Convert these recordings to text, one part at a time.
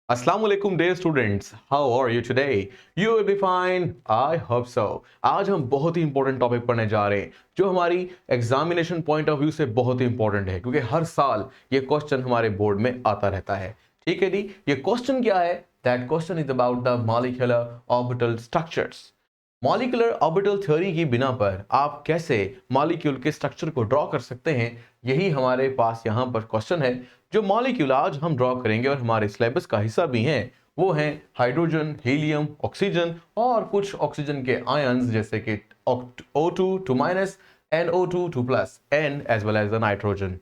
Assalamualaikum dear students, how are you today? You will be fine, I hope so. आज हम बहुत ही important topic पढ़ने जा रहे हैं जो हमारी एग्जामिनेशन पॉइंट ऑफ व्यू से बहुत ही इंपॉर्टेंट है क्योंकि हर साल ये क्वेश्चन हमारे बोर्ड में आता रहता है। ठीक है जी, ये क्वेश्चन क्या है? That question is about the molecular orbital structures. Molecular orbital theory की बिना पर आप कैसे मॉलिक्यूल के स्ट्रक्चर को ड्रॉ कर सकते हैं, यही हमारे पास यहाँ पर क्वेश्चन है। जो मॉलिक्यूल आज हम ड्रॉ करेंगे और हमारे सिलेबस का हिस्सा भी हैं वो हैं हाइड्रोजन, हीलियम, ऑक्सीजन और कुछ ऑक्सीजन के आयंस जैसे कि O2 NO2 N as well as the nitrogen.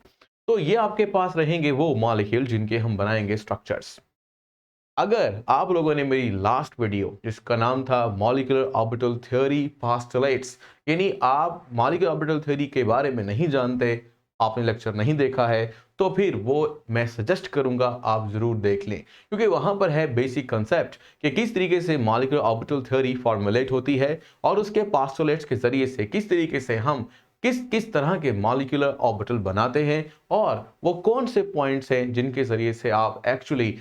तो ये आपके पास रहेंगे वो मॉलिक्यूल जिनके हम बनाएंगे स्ट्रक्चर्स। अगर आप लोगों ने मेरी लास्ट वीडियो जिसका नाम था मॉलिक्यूलर ऑर्बिटल थ्योरी पोस्टुलेट्स, यानी आप मॉलिक्यूलर ऑर्बिटल थ्योरी के बारे में नहीं जानते, आपने लेक्चर नहीं देखा है, तो फिर वो मैं सजेस्ट करूंगा आप जरूर देख लें क्योंकि वहां पर है बेसिक कंसेप्ट कि किस तरीके से मॉलिक्यूलर ऑर्बिटल थ्योरी फॉर्मुलेट होती है और उसके पोस्टुलेट्स के जरिए से किस तरीके से हम किस किस तरह के मॉलिक्यूलर ऑर्बिटल बनाते हैं और वो कौन से पॉइंट्स हैं जिनके जरिए से आप एक्चुअली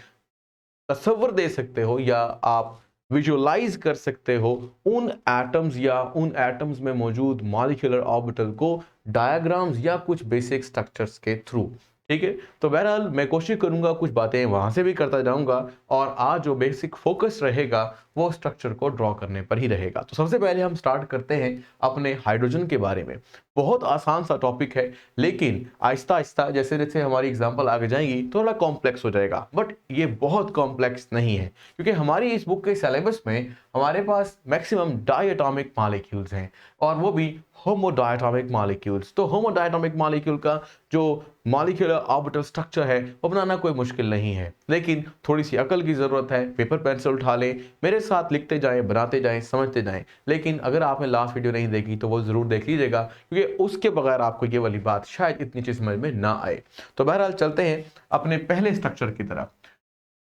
तस्वर दे सकते हो या आप विजुअलाइज कर सकते हो उन एटम्स या उन एटम्स में मौजूद मॉलिक्यूलर ऑर्बिटल को डायग्राम्स या कुछ बेसिक स्ट्रक्चर्स के थ्रू। ठीक है, तो बहरहाल मैं कोशिश करूंगा कुछ बातें वहां से भी करता जाऊंगा और आज जो बेसिक फोकस रहेगा वो स्ट्रक्चर को ड्रॉ करने पर ही रहेगा। तो सबसे पहले हम स्टार्ट करते हैं अपने हाइड्रोजन के बारे में। बहुत आसान सा टॉपिक है लेकिन आहिस्ता आहिस्ता जैसे जैसे हमारी एग्जांपल आगे जाएंगी थोड़ा कॉम्प्लेक्स हो जाएगा, बट ये बहुत कॉम्प्लेक्स नहीं है क्योंकि हमारी इस बुक के सिलेबस में हमारे पास मैक्सिमम डायटोमिक मॉलिक्यूल्स हैं और वो भी होमोडायटोमिक मॉलिक्यूल्स। तो होमोडायटोमिक मॉलिक्यूल का जो मॉलिक्यूलर ऑर्बिटल स्ट्रक्चर है वो बनाना कोई मुश्किल नहीं है, लेकिन थोड़ी सी अकल की ज़रूरत है। पेपर पेंसिल उठा लें, मेरे साथ लिखते जाएं, बनाते जाएं, समझते जाएं। लेकिन अगर आपने लास्ट वीडियो नहीं देखी तो वो ज़रूर देख लीजिएगा क्योंकि उसके बगैर आपको ये वाली बात शायद इतनी चीज़ समझ में ना आए। तो बहरहाल चलते हैं अपने पहले स्ट्रक्चर की तरफ।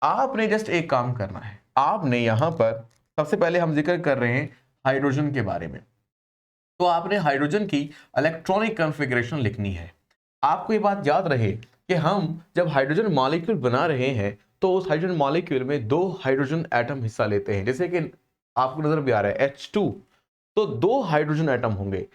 आपने जस्ट एक काम करना है, आपने यहाँ पर सबसे पहले हम जिक्र कर रहे हैं हाइड्रोजन के बारे में, तो आपने हाइड्रोजन की इलेक्ट्रॉनिक कॉन्फ़िगरेशन लिखनी है। आपको ये बात याद रहे कि हम जब हाइड्रोजन मॉलिक्यूल बना रहे हैं तो उस हाइड्रोजन मॉलिक्यूल में दो हाइड्रोजन एटम हिस्सा लेते हैं, जैसे कि आपको नजर भी आ रहा है H2। तो दो हाइड्रोजन एटम होंगे।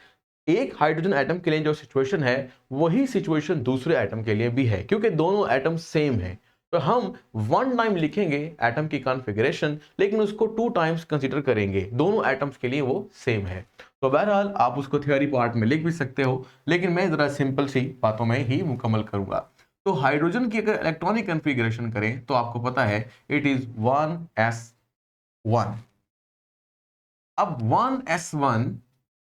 एक हाइड्रोजन एटम के लिए जो सिचुएशन है वही सिचुएशन दूसरे एटम के लिए भी है क्योंकि दोनों एटम सेम है। तो हम वन टाइम लिखेंगे एटम की कॉन्फ़िगरेशन लेकिन उसको टू टाइम्स कंसीडर करेंगे, दोनों एटम्स के लिए वो सेम है। तो बहरहाल आप उसको थ्योरी पार्ट में लिख भी सकते हो लेकिन मैं ज़रा सिंपल सी बातों में ही मुकम्मल करूंगा। तो हाइड्रोजन की अगर इलेक्ट्रॉनिक कॉन्फ़िगरेशन करें तो आपको पता है इट इज़ 1s1। अब 1s1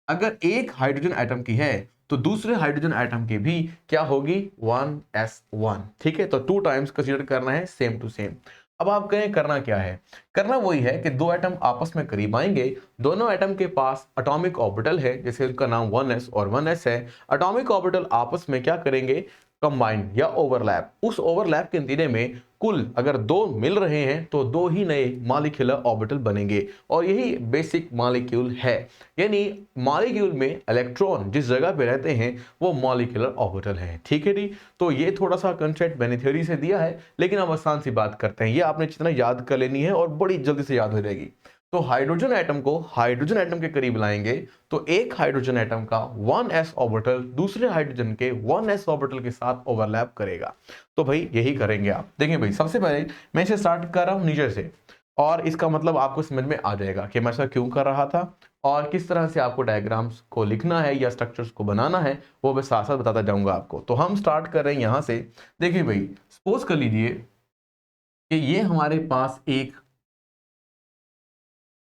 अगर एक हाइड्रोजन एटम की है तो दूसरे हाइड्रोजन एटम की भी क्या होगी 1s1। ठीक है, तो टू टाइम्स कंसीडर करना है, सेम टू सेम। अब आप कहें करना क्या है? करना वही है कि दो एटम आपस में करीब आएंगे, दोनों एटम के पास एटॉमिक ऑर्बिटल है जैसे उनका नाम 1s और 1s है। एटॉमिक ऑर्बिटल आपस में क्या करेंगे? कंबाइन या ओवरलैप। उस ओवरलैप के नतीजे में कुल अगर दो मिल रहे हैं तो दो ही नए मॉलिक्यूलर ऑर्बिटल बनेंगे और यही बेसिक मॉलिक्यूल है। यानी मॉलिक्यूल में इलेक्ट्रॉन जिस जगह पे रहते हैं वो मॉलिक्यूलर ऑर्बिटल है। ठीक है जी, तो ये थोड़ा सा कंसेप्ट मैंने थ्योरी से दिया है लेकिन अब आसान सी बात करते हैं, ये आपने जितना याद कर लेनी है और बड़ी जल्दी से याद हो जाएगी। तो हाइड्रोजन एटम को हाइड्रोजन एटम के करीब लाएंगे तो एक हाइड्रोजन एटम का 1s ऑर्बिटल दूसरे हाइड्रोजन के 1s ऑर्बिटल के साथ ओवरलैप करेगा। तो भाई यही करेंगे आप। देखिए भाई, सबसे पहले मैं इसे स्टार्ट कर रहा हूं नीचे से और इसका मतलब आपको समझ में आ जाएगा कि मैं ऐसा क्यों कर रहा था और किस तरह से आपको डायग्राम्स को लिखना है या स्ट्रक्चर्स को बनाना है वो मैं साथ साथ बताता जाऊंगा आपको। तो हम स्टार्ट कर रहे हैं यहां से। देखिए भाई, सपोज कर लीजिए कि ये हमारे पास एक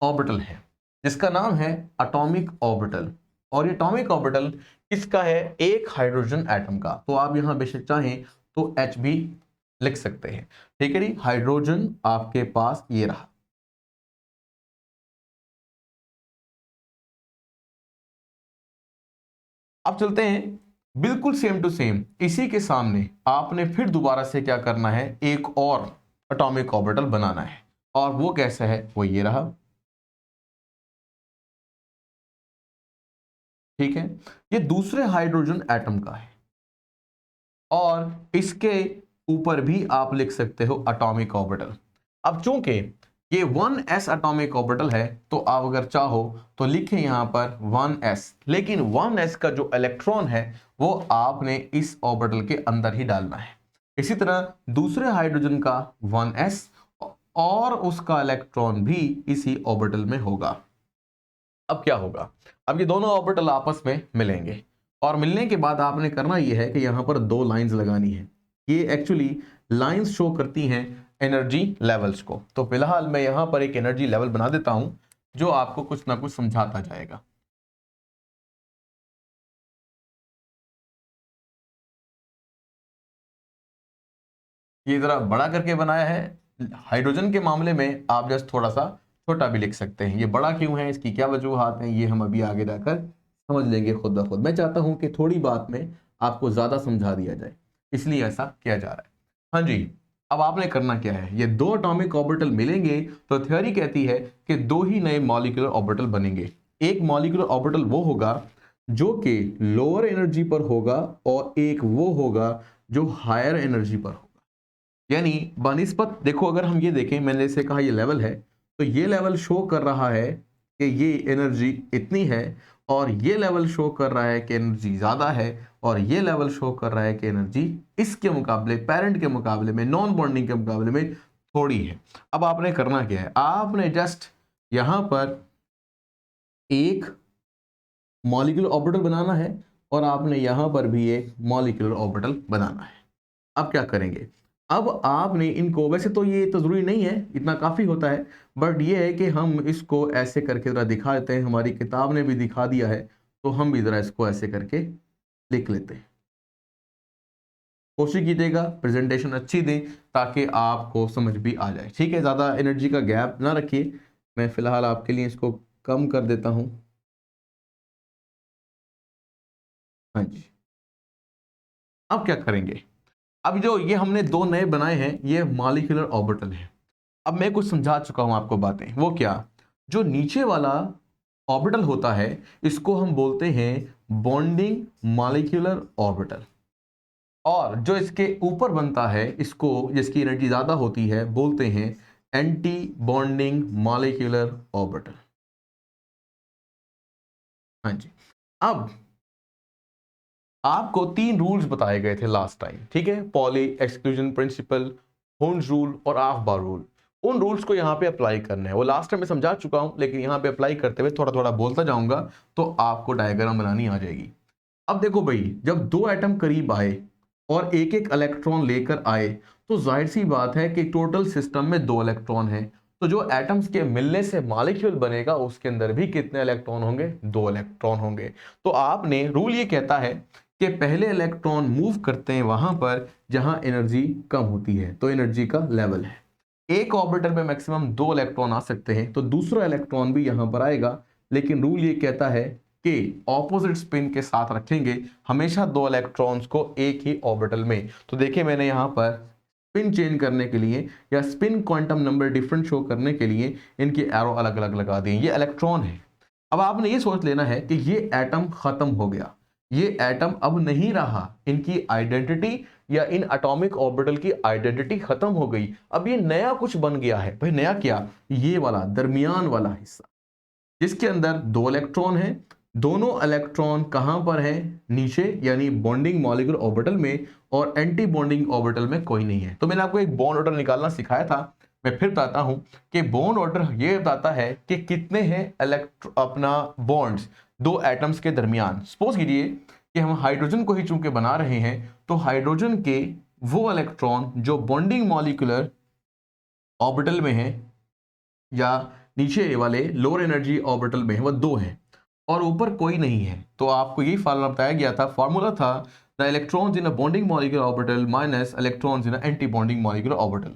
ऑर्बिटल है जिसका नाम है एटॉमिक ऑर्बिटल और ये एटॉमिक ऑर्बिटल किसका है? एक हाइड्रोजन एटम का। तो आप यहां बेशक चाहें तो H भी लिख सकते हैं। ठीक है जी, हाइड्रोजन आपके पास ये रहा। अब चलते हैं बिल्कुल सेम टू सेम, इसी के सामने आपने फिर दोबारा से क्या करना है? एक और एटॉमिक ऑर्बिटल बनाना है और वो कैसा है? वो ये रहा। ठीक है, ये दूसरे हाइड्रोजन एटम का है और इसके ऊपर भी आप लिख सकते हो एटॉमिक ऑर्बिटल। अब चूंकि ये 1s एटॉमिक ऑर्बिटल है तो आप अगर चाहो तो लिखें यहां पर 1s, लेकिन 1s का जो इलेक्ट्रॉन है वो आपने इस ऑर्बिटल के अंदर ही डालना है। इसी तरह दूसरे हाइड्रोजन का 1s और उसका इलेक्ट्रॉन भी इसी ऑर्बिटल में होगा। अब क्या होगा, अब ये दोनों ऑर्बिटल आपस में मिलेंगे और मिलने के बाद आपने करना ये है कि यहां पर दो लाइंस लगानी है। ये एक्चुअली लाइंस शो करती हैं एनर्जी लेवल्स को। तो फिलहाल मैं यहां पर एक एनर्जी लेवल बना देता हूं जो आपको कुछ ना कुछ समझाता जाएगा। ये जरा बड़ा करके बनाया है। हाइड्रोजन के मामले में आप जस्ट थोड़ा सा छोटा भी लिख सकते हैं। ये बड़ा क्यों है, इसकी क्या वजूहात हैं, ये हम अभी आगे जाकर समझ लेंगे खुद ब खुद। मैं चाहता हूं कि थोड़ी बात में आपको ज्यादा समझा दिया जाए, इसलिए ऐसा किया जा रहा है। हाँ जी, अब आपने करना क्या है, ये दो एटॉमिक ऑर्बिटल मिलेंगे तो थ्योरी कहती है कि दो ही नए मॉलिक्यूलर ऑर्बिटल बनेंगे। एक मॉलिक्यूलर ऑर्बिटल वो होगा जो कि लोअर एनर्जी पर होगा और एक वो होगा जो हायर एनर्जी पर होगा। यानी बनिस्पत देखो, अगर हम ये देखें, मैंने इसे कहा ये लेवल है, तो ये लेवल शो कर रहा है कि ये एनर्जी इतनी है, और ये लेवल शो कर रहा है कि एनर्जी ज्यादा है, और ये लेवल शो कर रहा है कि एनर्जी इसके मुकाबले, पेरेंट के मुकाबले में, नॉन बॉन्डिंग के मुकाबले में थोड़ी है। अब आपने करना क्या है, आपने जस्ट यहां पर एक मॉलिक्यूलर ऑर्बिटल बनाना है और आपने यहां पर भी एक मॉलिक्यूलर ऑर्बिटल बनाना है। अब क्या करेंगे, अब आपने इनको, वैसे तो ये तो जरूरी नहीं है, इतना काफी होता है, बट ये है कि हम इसको ऐसे करके जरा दिखा देते हैं। हमारी किताब ने भी दिखा दिया है तो हम भी जरा इसको ऐसे करके लिख लेते हैं। कोशिश कीजिएगा प्रेजेंटेशन अच्छी दें ताकि आपको समझ भी आ जाए। ठीक है, ज्यादा एनर्जी का गैप ना रखिए। मैं फिलहाल आपके लिए इसको कम कर देता हूं। हाँ जी, अब क्या करेंगे, अब जो ये हमने दो नए बनाए हैं ये मॉलिक्यूलर ऑर्बिटल है। अब मैं कुछ समझा चुका हूं आपको बातें, वो क्या, जो नीचे वाला ऑर्बिटल होता है इसको हम बोलते हैं बॉन्डिंग मॉलिक्यूलर ऑर्बिटल, और जो इसके ऊपर बनता है इसको, जिसकी एनर्जी ज्यादा होती है, बोलते हैं एंटी बॉन्डिंग मॉलिक्यूलर ऑर्बिटल। हाँ जी, अब आपको तीन रूल्स बताए गए थे लास्ट टाइम, ठीक है, पॉली एक्सक्लूजन प्रिंसिपल, होन्स रूल और आफ्बार रूल। उन रूल्स को यहाँ पे अप्लाई करना है। वो लास्ट टाइम मैं समझा चुका हूं, लेकिन यहाँ पे अप्लाई करते हुए थोड़ा थोड़ा बोलता जाऊंगा तो आपको डायग्राम बनानी आ जाएगी। अब देखो भाई, जब दो एटम करीब आए और एक एक इलेक्ट्रॉन लेकर आए तो जाहिर सी बात है कि टोटल सिस्टम में दो इलेक्ट्रॉन है, तो जो एटम्स के मिलने से मॉलिक्यूल बनेगा उसके अंदर भी कितने इलेक्ट्रॉन होंगे, दो इलेक्ट्रॉन होंगे। तो आपने रूल ये कहता है कि पहले इलेक्ट्रॉन मूव करते हैं वहां पर जहां एनर्जी कम होती है, तो एनर्जी का लेवल है। एक ऑर्बिटल में मैक्सिमम दो इलेक्ट्रॉन आ सकते हैं, तो दूसरा इलेक्ट्रॉन भी यहां पर आएगा, लेकिन रूल ये कहता है कि ऑपोजिट स्पिन के साथ रखेंगे हमेशा दो इलेक्ट्रॉन्स को एक ही ऑर्बिटल में। तो देखिए मैंने यहां पर स्पिन चेंज करने के लिए या spin quantum number different show करने के लिए इनकी एरो अलग अलग लगा दी। ये इलेक्ट्रॉन है। अब आपने ये सोच लेना है कि ये एटम खत्म हो गया, ये एटम अब नहीं रहा, इनकी आइडेंटिटी या इन एटॉमिक ऑर्बिटल की आइडेंटिटी खत्म हो गई। अब ये नया कुछ बन गया है। भाई नया क्या, ये वाला दरमियान वाला हिस्सा जिसके अंदर दो इलेक्ट्रॉन है, दोनों इलेक्ट्रॉन कहां पर है, नीचे, यानी बॉन्डिंग मॉलिक्यूलर ऑर्बिटल में, और एंटी बॉन्डिंग ऑर्बिटल में कोई नहीं है। तो मैंने आपको एक बॉन्ड ऑर्डर निकालना सिखाया था। मैं फिर बताता हूं कि बॉन्ड ऑर्डर ये बताता है कि कितने हैं अपना बॉन्ड्स दो एटम्स के दरमियान। सपोज कीजिए कि हम हाइड्रोजन को ही चूंकि बना रहे हैं, तो हाइड्रोजन के वो इलेक्ट्रॉन जो बॉन्डिंग मॉलिक्यूलर ऑर्बिटल में है या नीचे वाले लोअर एनर्जी ऑर्बिटल में है, वो दो हैं और ऊपर कोई नहीं है। तो आपको यही फार्मूला बताया गया था, फार्मूला था the electrons in a bonding molecular orbital minus electrons in a anti bonding molecular orbital.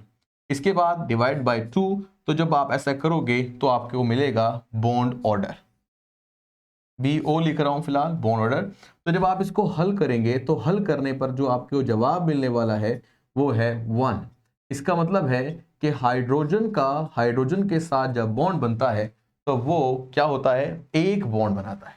इसके बाद डिवाइड बाय 2। तो जब आप ऐसा करोगे तो आपको मिलेगा बॉन्ड ऑर्डर, BO लिख रहा हूं फिलहाल, बॉन्ड ऑर्डर। तो जब आप इसको हल करेंगे तो हल करने पर जो आपको जवाब मिलने वाला है वो है 1। इसका मतलब है कि हाइड्रोजन का हाइड्रोजन के साथ जब बॉन्ड बनता है तो वो क्या होता है, एक बॉन्ड बनाता है।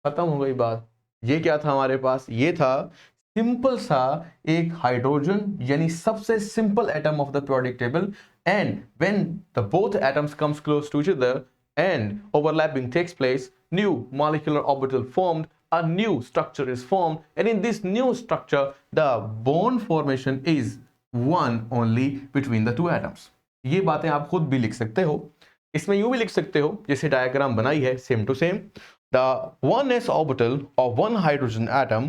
खत्म हो गई बात। ये क्या था हमारे पास, ये था सिंपल सा एक हाइड्रोजन, यानी सबसे simple atom of the periodic table, and when the both atoms comes close to each other and overlapping takes place, new molecular orbital formed, a new structure is formed, and in this new structure the bond formation is one only between the two atoms. ये बातें आप खुद भी लिख सकते हो, इसमें यूं भी लिख सकते हो जैसे डायग्राम बनाई है same to same. The 1s orbital of one hydrogen atom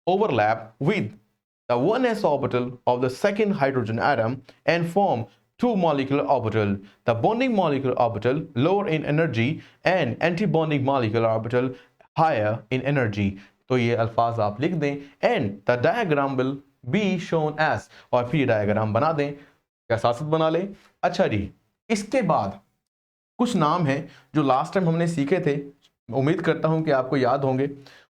overlap with the 1s orbital of the second hydrogen atom and form two molecular orbital. The bonding molecular orbital lower in energy and anti-bonding molecular orbital higher in energy. तो ये अल्फाज आप लिख दें and the diagram will be shown as, और फिर diagram बना दें, क्या साथ बना लें. अच्छा जी, इसके बाद कुछ नाम हैं जो लास्ट टाइम हमने सीखे थे, उम्मीद करता हूं कि आपको याद होंगे.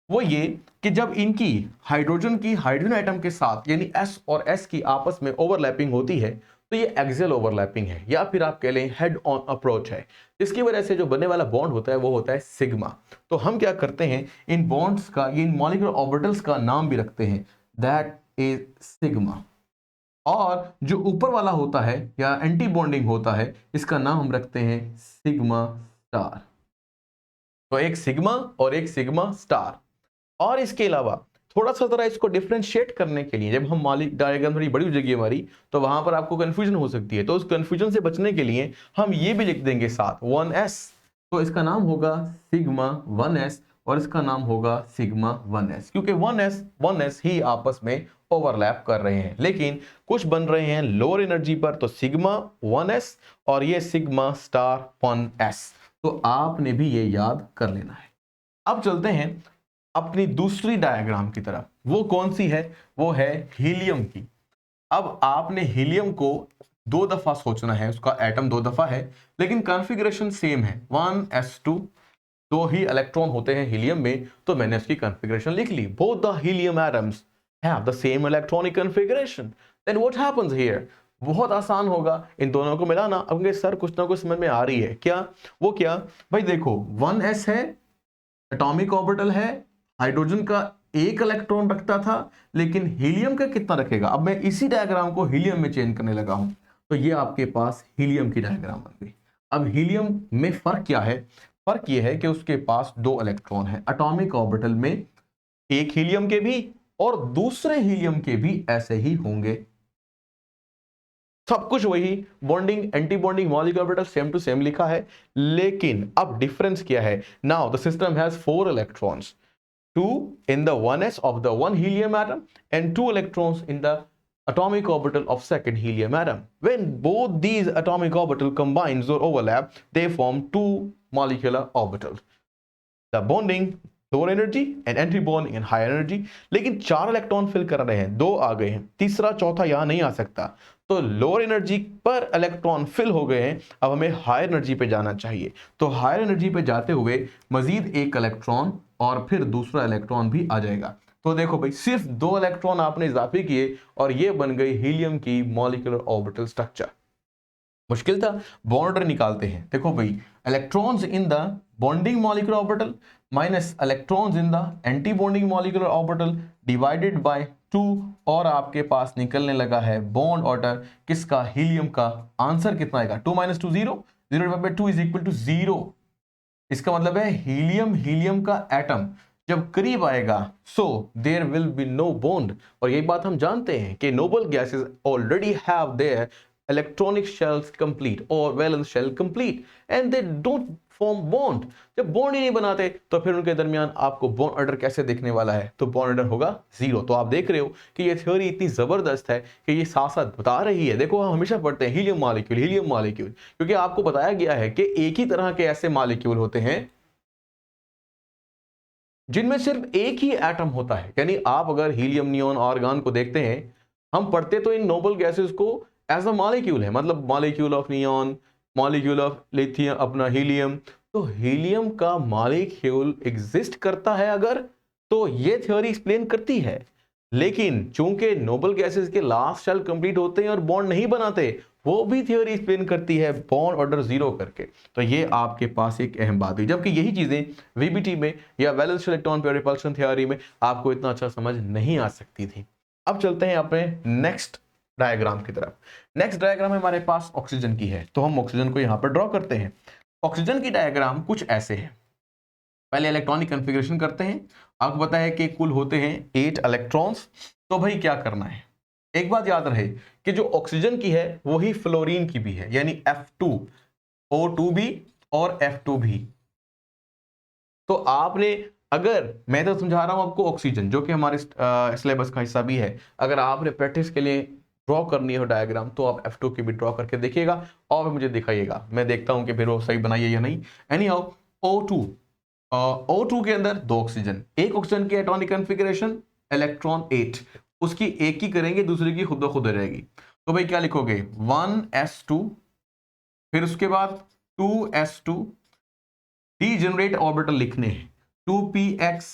वो ये कि जब इनकी हाइड्रोजन की हाइड्रोजन एटम के साथ यानी S और S की आपस में ओवरलैपिंग होती है तो ये एक्सियल ओवरलैपिंग है, या फिर आप कह लें हेड ऑन अप्रोच है. इसकी वजह से जो बनने वाला बॉन्ड होता है वो होता है सिग्मा. तो हम क्या करते हैं, इन बॉन्ड्स का, इन मॉलिक्यूलर ऑर्बिटल्स का नाम भी रखते हैं, दैट इज सिग्मा. और जो ऊपर वाला होता है या एंटी बॉन्डिंग होता है, इसका नाम हम रखते हैं सिग्मा स्टार. तो एक सिग्मा और एक सिग्मा स्टार. और इसके अलावा थोड़ा सा जरा इसको डिफरेंशिएट करने के लिए, जब हम मॉलिक्यूलर डायग्राम थोड़ी बड़ी हो जाएगी हमारी, तो वहां पर आपको कंफ्यूजन हो सकती है. तो उस कंफ्यूजन से बचने के लिए हम ये भी लिख देंगे साथ 1s. तो इसका नाम होगा सिग्मा 1s और इसका नाम होगा सिग्मा 1s, क्योंकि 1s ही आपस में ओवरलैप कर रहे हैं, लेकिन कुछ बन रहे हैं लोअर एनर्जी पर. तो सिग्मा 1s और ये सिग्मा स्टार 1s. तो आपने भी ये याद कर लेना है. अब चलते हैं अपनी दूसरी डायग्राम की तरफ. वो कौन सी है, वो है हीलियम की. अब आपने हीलियम को दो दफा सोचना है, उसका एटम दो दफा है लेकिन कॉन्फ़िगरेशन सेम है, 1s2. दो ही इलेक्ट्रॉन होते हैं हीलियम में, तो मैंने उसकी कॉन्फ़िगरेशन लिख ली. Both the helium atoms have the same electronic configuration. Then what happens here, बहुत आसान होगा इन दोनों को मिलाना. अब सर कुछ ना कुछ समझ में आ रही है क्या, वो क्या भाई, देखो 1s है, एटॉमिक ऑर्बिटल है, हाइड्रोजन का एक इलेक्ट्रॉन रखता था, लेकिन हीलियम का कितना रखेगा. अब मैं इसी डायग्राम को हीलियम में चेंज करने लगा हूं, तो ये आपके पास हीलियम की डायग्राम बन गई. अब हीलियम में फर्क क्या है, फर्क ये है कि उसके पास दो इलेक्ट्रॉन है एटॉमिक ऑर्बिटल में, एक हीलियम के भी और दूसरे हीलियम के भी ऐसे ही होंगे. सब कुछ वही, bonding, anti bonding, molecular orbital same to same लिखा है, लेकिन अब डिफरेंस क्या है. Now the system has 4 electrons, 2 in the 1s of the one helium atom and 2 electrons in the atomic orbital of second helium atom. When both these atomic orbital combines or overlap, they form two molecular orbitals. The bonding lower energy and anti-bonding and higher energy. लेकिन 4 electron fill कर रहे हैं, 2 आ गए हैं, तीसरा चौथा यहां नहीं आ सकता. तो लोअर एनर्जी पर इलेक्ट्रॉन फिल हो गए हैं, अब हमें हायर एनर्जी पे जाना चाहिए. तो हायर एनर्जी पे जाते हुए मजीद एक इलेक्ट्रॉन और फिर दूसरा इलेक्ट्रॉन भी आ जाएगा. तो देखो भाई, सिर्फ 2 इलेक्ट्रॉन आपने इजाफे किए और ये बन गई हीलियम की मॉलिक्यूलर ऑर्बिटल स्ट्रक्चर. मुश्किल था, बॉन्ड निकालते हैं. देखो भाई, electrons in the bonding molecular orbital minus electrons in the anti bonding molecular orbital divided by 2, और आपके पास निकलने लगा है बॉन्ड ऑर्डर किसका, हीलियम का. आंसर कितना आएगा, 2 - 2 0, 0 divide by 2 is equal to 0. इसका मतलब है हीलियम का एटम जब करीब आएगा, so there will be no bond. और यही बात हम जानते हैं कि noble gases already have their electronic shells complete और valence shell complete and they don't form bond. जब बॉन्ड ही नहीं बनाते तो फिर उनके दरमियान आपको बॉन्ड ऑर्डर कैसे दिखने वाला है, तो बॉन्ड ऑर्डर होगा 0. तो आप देख रहे हो कि ये थ्योरी इतनी जबरदस्त है कि ये साथ साथ बता रही है. देखो हम हमेशा पढ़ते हैं हीलियम मॉलिक्यूल, क्योंकि आपको बताया गया है कि एक ही तरह के ऐसे मॉलिक्यूल होते हैं जिनमें सिर्फ एक ही एटम होता है. यानी आप अगर हीलियम, नियॉन, आर्गन को देखते हैं, हम पढ़ते तो इन नोबल गैसेस को एज अ मॉलिक्यूल है, मतलब molecule of neon, molecule of lithium, अपना हीलियम. तो हीलियम का मॉलिक्यूल एग्जिस्ट करता है अगर, तो ये थ्योरी एक्सप्लेन करती है. लेकिन चूंकि नोबल गैसेस के लास्ट शेल कंप्लीट होते हैं और बॉन्ड नहीं बनाते, वो भी थ्योरी एक्सप्लेन करती है बॉन्ड ऑर्डर 0 करके. तो ये आपके पास एक अहम बात हुई, जबकि यही चीजें वीबीटी में या valence electron pair repulsion theory में आपको इतना अच्छा समझ नहीं आ सकती थी. अब चलते हैं अपने नेक्स्ट डायग्राम की तरफ। नेक्स्ट डायग्राम हमारे पास ऑक्सीजन की है, तो हम ऑक्सीजन को यहाँ पर ड्रॉ करते हैं। ऑक्सीजन की डायग्राम कुछ ऐसे है। पहले इलेक्ट्रॉनिक कन्फिग्रेशन करते हैं। आपको पता है कि कुल होते हैं 8 इलेक्ट्रॉन्स। तो भाई क्या करना है, एक बात याद रहे कि जो ऑक्सीजन की है वही फ्लोरीन की भी है, यानी F2 O2 भी और F2 भी। तो आपने, अगर मैं तो समझा रहा हूं आपको ऑक्सीजन जो कि हमारे सिलेबस का हिस्सा भी है, अगर आपने प्रैक्टिस के लिए ड्रॉ करनी हो डायग्राम तो आप F2 की भी ड्रॉ करके देखिएगा और मुझे दिखाइएगा, मैं देखता हूं कि फिर वो सही बनाइए या नहीं। एनी हाउ, O2 O2 के अंदर 2 ऑक्सीजन, एक ऑक्सीजन की एटॉमिक कॉन्फ़िगरेशन इलेक्ट्रॉन 8, उसकी एक की करेंगे दूसरे की खुद ब खुद रहेगी। तो भाई क्या लिखोगे 1s2, फिर उसके बाद 2s2, डीजेनरेट ऑर्बिटल लिखने हैं 2px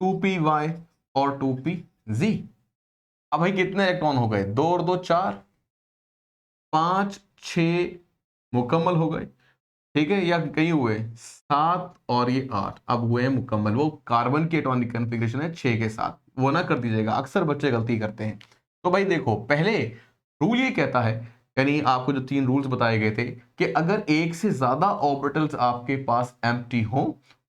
2py और 2pz। अब भाई कितने इलेक्ट्रॉन हो गए, 2 और 2 4, 5 6 मुकम्मल हो गए, ठीक है, या कहीं हुए 7 और ये 8, अब हुए हैं मुकम्मल। वो कार्बन की एटॉमिक कॉन्फ़िगरेशन है 6 के साथ, वो ना कर दीजिएगा, अक्सर बच्चे गलती करते हैं। तो भाई देखो, पहले रूल ये कहता है, यानी आपको जो 3 रूल्स बताए गए थे कि अगर एक से ज्यादा ऑर्बिटल्स आपके पास एम्प्टी हो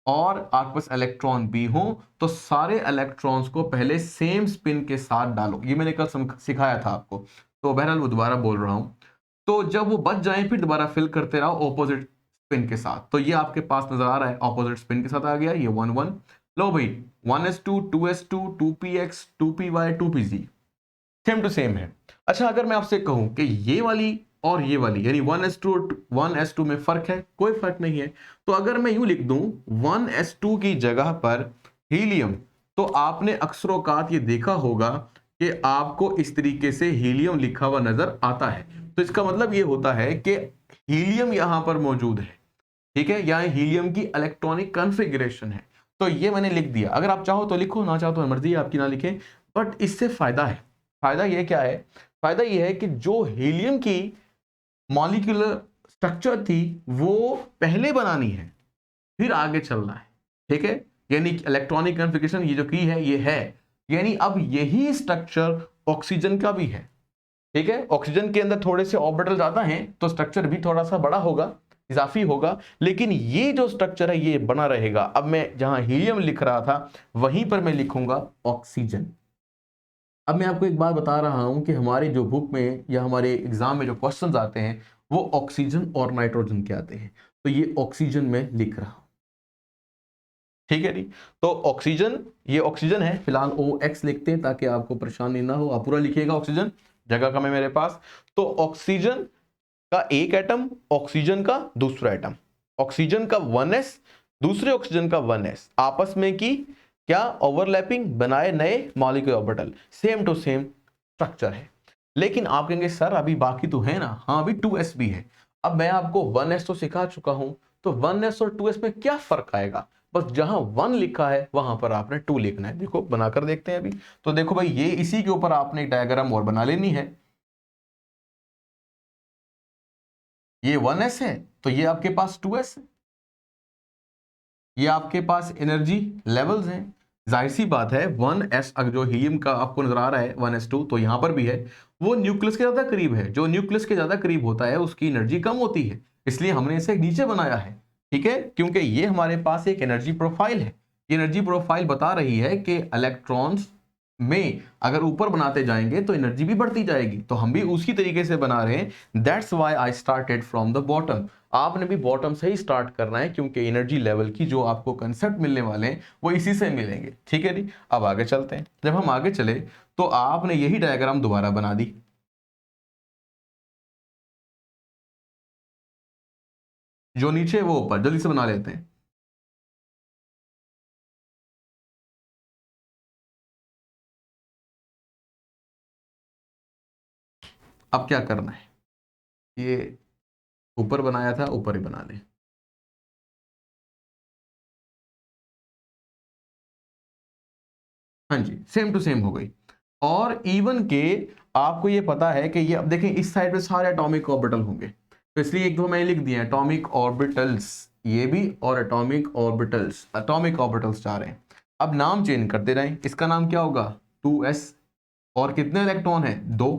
और आपके पास इलेक्ट्रॉन भी हो तो सारे इलेक्ट्रॉन्स को पहले सेम स्पिन के साथ डालो। ये मैंने कल सिखाया था आपको, तो बहरहाल वो दोबारा बोल रहा हूं। तो जब वो बच जाए फिर दोबारा फिल करते रहो ऑपोजिट स्पिन के साथ। तो ये आपके पास नजर आ रहा है ऑपोजिट स्पिन के साथ आ गया, ये 1 1। लो भाई 1s2 2s2 2px 2py 2pz same to same है। अच्छा, अगर मैं आपसे कहूं कि ये वाली और ये वाली यानी 1s2 और 1s2 में फर्क है, कोई फर्क नहीं है। तो अगर मैं यूं लिख दूं 1s2 की जगह पर हीलियम, तो आपने अक्सरोकात ये देखा होगा कि आपको इस तरीके से हीलियम लिखा हुआ नजर आता है। तो इसका मतलब ये होता है कि हीलियम यहां पर मौजूद है, ठीक है, यहाँ हीलियम की इलेक्ट्रॉनिक कॉन्फ़िगरेशन है। तो ये मैंने लिख दिया, अगर आप चाहो तो लिखो, ना चाहो तो मर्जी है आपकी, ना लिखें। बट इससे फायदा है, फायदा ये क्या है, फायदा ये है कि जो हीलियम की मॉलिक्यूलर स्ट्रक्चर थी वो पहले बनानी है फिर आगे चलना है, ठीक है, यानी इलेक्ट्रॉनिक कॉन्फ़िगरेशन ये जो की है ये है, यानी अब यही स्ट्रक्चर ऑक्सीजन का भी है, ठीक है। ऑक्सीजन के अंदर थोड़े से ऑर्बिटल ज्यादा हैं तो स्ट्रक्चर भी थोड़ा सा बड़ा होगा, इजाफी होगा, लेकिन ये जो स्ट्रक्चर है ये बना रहेगा। अब मैं जहां हीलियम लिख रहा था वहीं पर मैं लिखूंगा ऑक्सीजन। अब मैं आपको एक बात बता रहा हूं कि हमारे जो बुक में या हमारे एग्जाम में जो क्वेश्चंस आते हैं वो ऑक्सीजन और नाइट्रोजन के आते हैं, तो ये ऑक्सीजन में लिख रहा हूं, ठीक है जी। तो ऑक्सीजन, ये ऑक्सीजन है, फिलहाल OX लिखते हैं ताकि आपको परेशानी ना हो, आप पूरा लिखिएगा ऑक्सीजन, जगह कम है मेरे पास। तो ऑक्सीजन का एक एटम, ऑक्सीजन का दूसरा एटम, ऑक्सीजन का 1s दूसरे ऑक्सीजन का 1s, आपस में की क्या ओवरलैपिंग, बनाए नए molecular orbital, same to same structure है। लेकिन आप कहेंगे सर अभी बाकी तो है ना, हाँ अभी 2s भी है। अब मैं आपको 1s तो सिखा चुका हूं, तो 1s और 2s में क्या फर्क आएगा, बस जहां 1 लिखा है वहां पर आपने 2 लिखना है। देखो बनाकर देखते हैं अभी। तो देखो भाई, ये इसी के ऊपर आपने एक डायग्राम और बना लेनी है। ये 1s है तो ये आपके पास 2s है, ये आपके पास एनर्जी लेवल्स हैं। जाहिर सी बात है 1s अगर जो हीलियम का आपको नजर आ रहा है 1s2 तो यहां पर भी है, वो न्यूक्लियस के ज्यादा करीब है, जो न्यूक्लियस के ज्यादा करीब होता है उसकी एनर्जी कम होती है, इसलिए हमने इसे नीचे बनाया है, ठीक है, क्योंकि ये हमारे पास एक एनर्जी प्रोफाइल है। ये एनर्जी प्रोफाइल बता रही है कि इलेक्ट्रॉन्स में अगर ऊपर बनाते जाएंगे तो एनर्जी भी बढ़ती जाएगी, तो हम भी उसी तरीके से बना रहे हैं। That's why I started from the bottom. आपने भी बॉटम से ही स्टार्ट करना है क्योंकि एनर्जी लेवल की जो आपको कंसेप्ट मिलने वाले हैं वो इसी से मिलेंगे, ठीक है जी। अब आगे चलते हैं। जब हम आगे चले तो आपने यही डायग्राम दोबारा बना दी, जो नीचे है वो ऊपर, जल्दी से बना लेते हैं। अब क्या करना है, ये ऊपर बनाया था ऊपर ही बना लें। हाँ जी, सेम टू सेम हो गई। और इवन के आपको ये पता है कि ये, अब देखें इस साइड पे सारे एटॉमिक ऑर्बिटल होंगे, तो इसलिए एक दो मैंने लिख दिया एटॉमिक ऑर्बिटल्स, ये भी, और एटॉमिक ऑर्बिटल्स चाह रहे हैं। अब नाम चेंज करते रहें, इसका नाम क्या होगा 2s, और कितने इलेक्ट्रॉन है 2,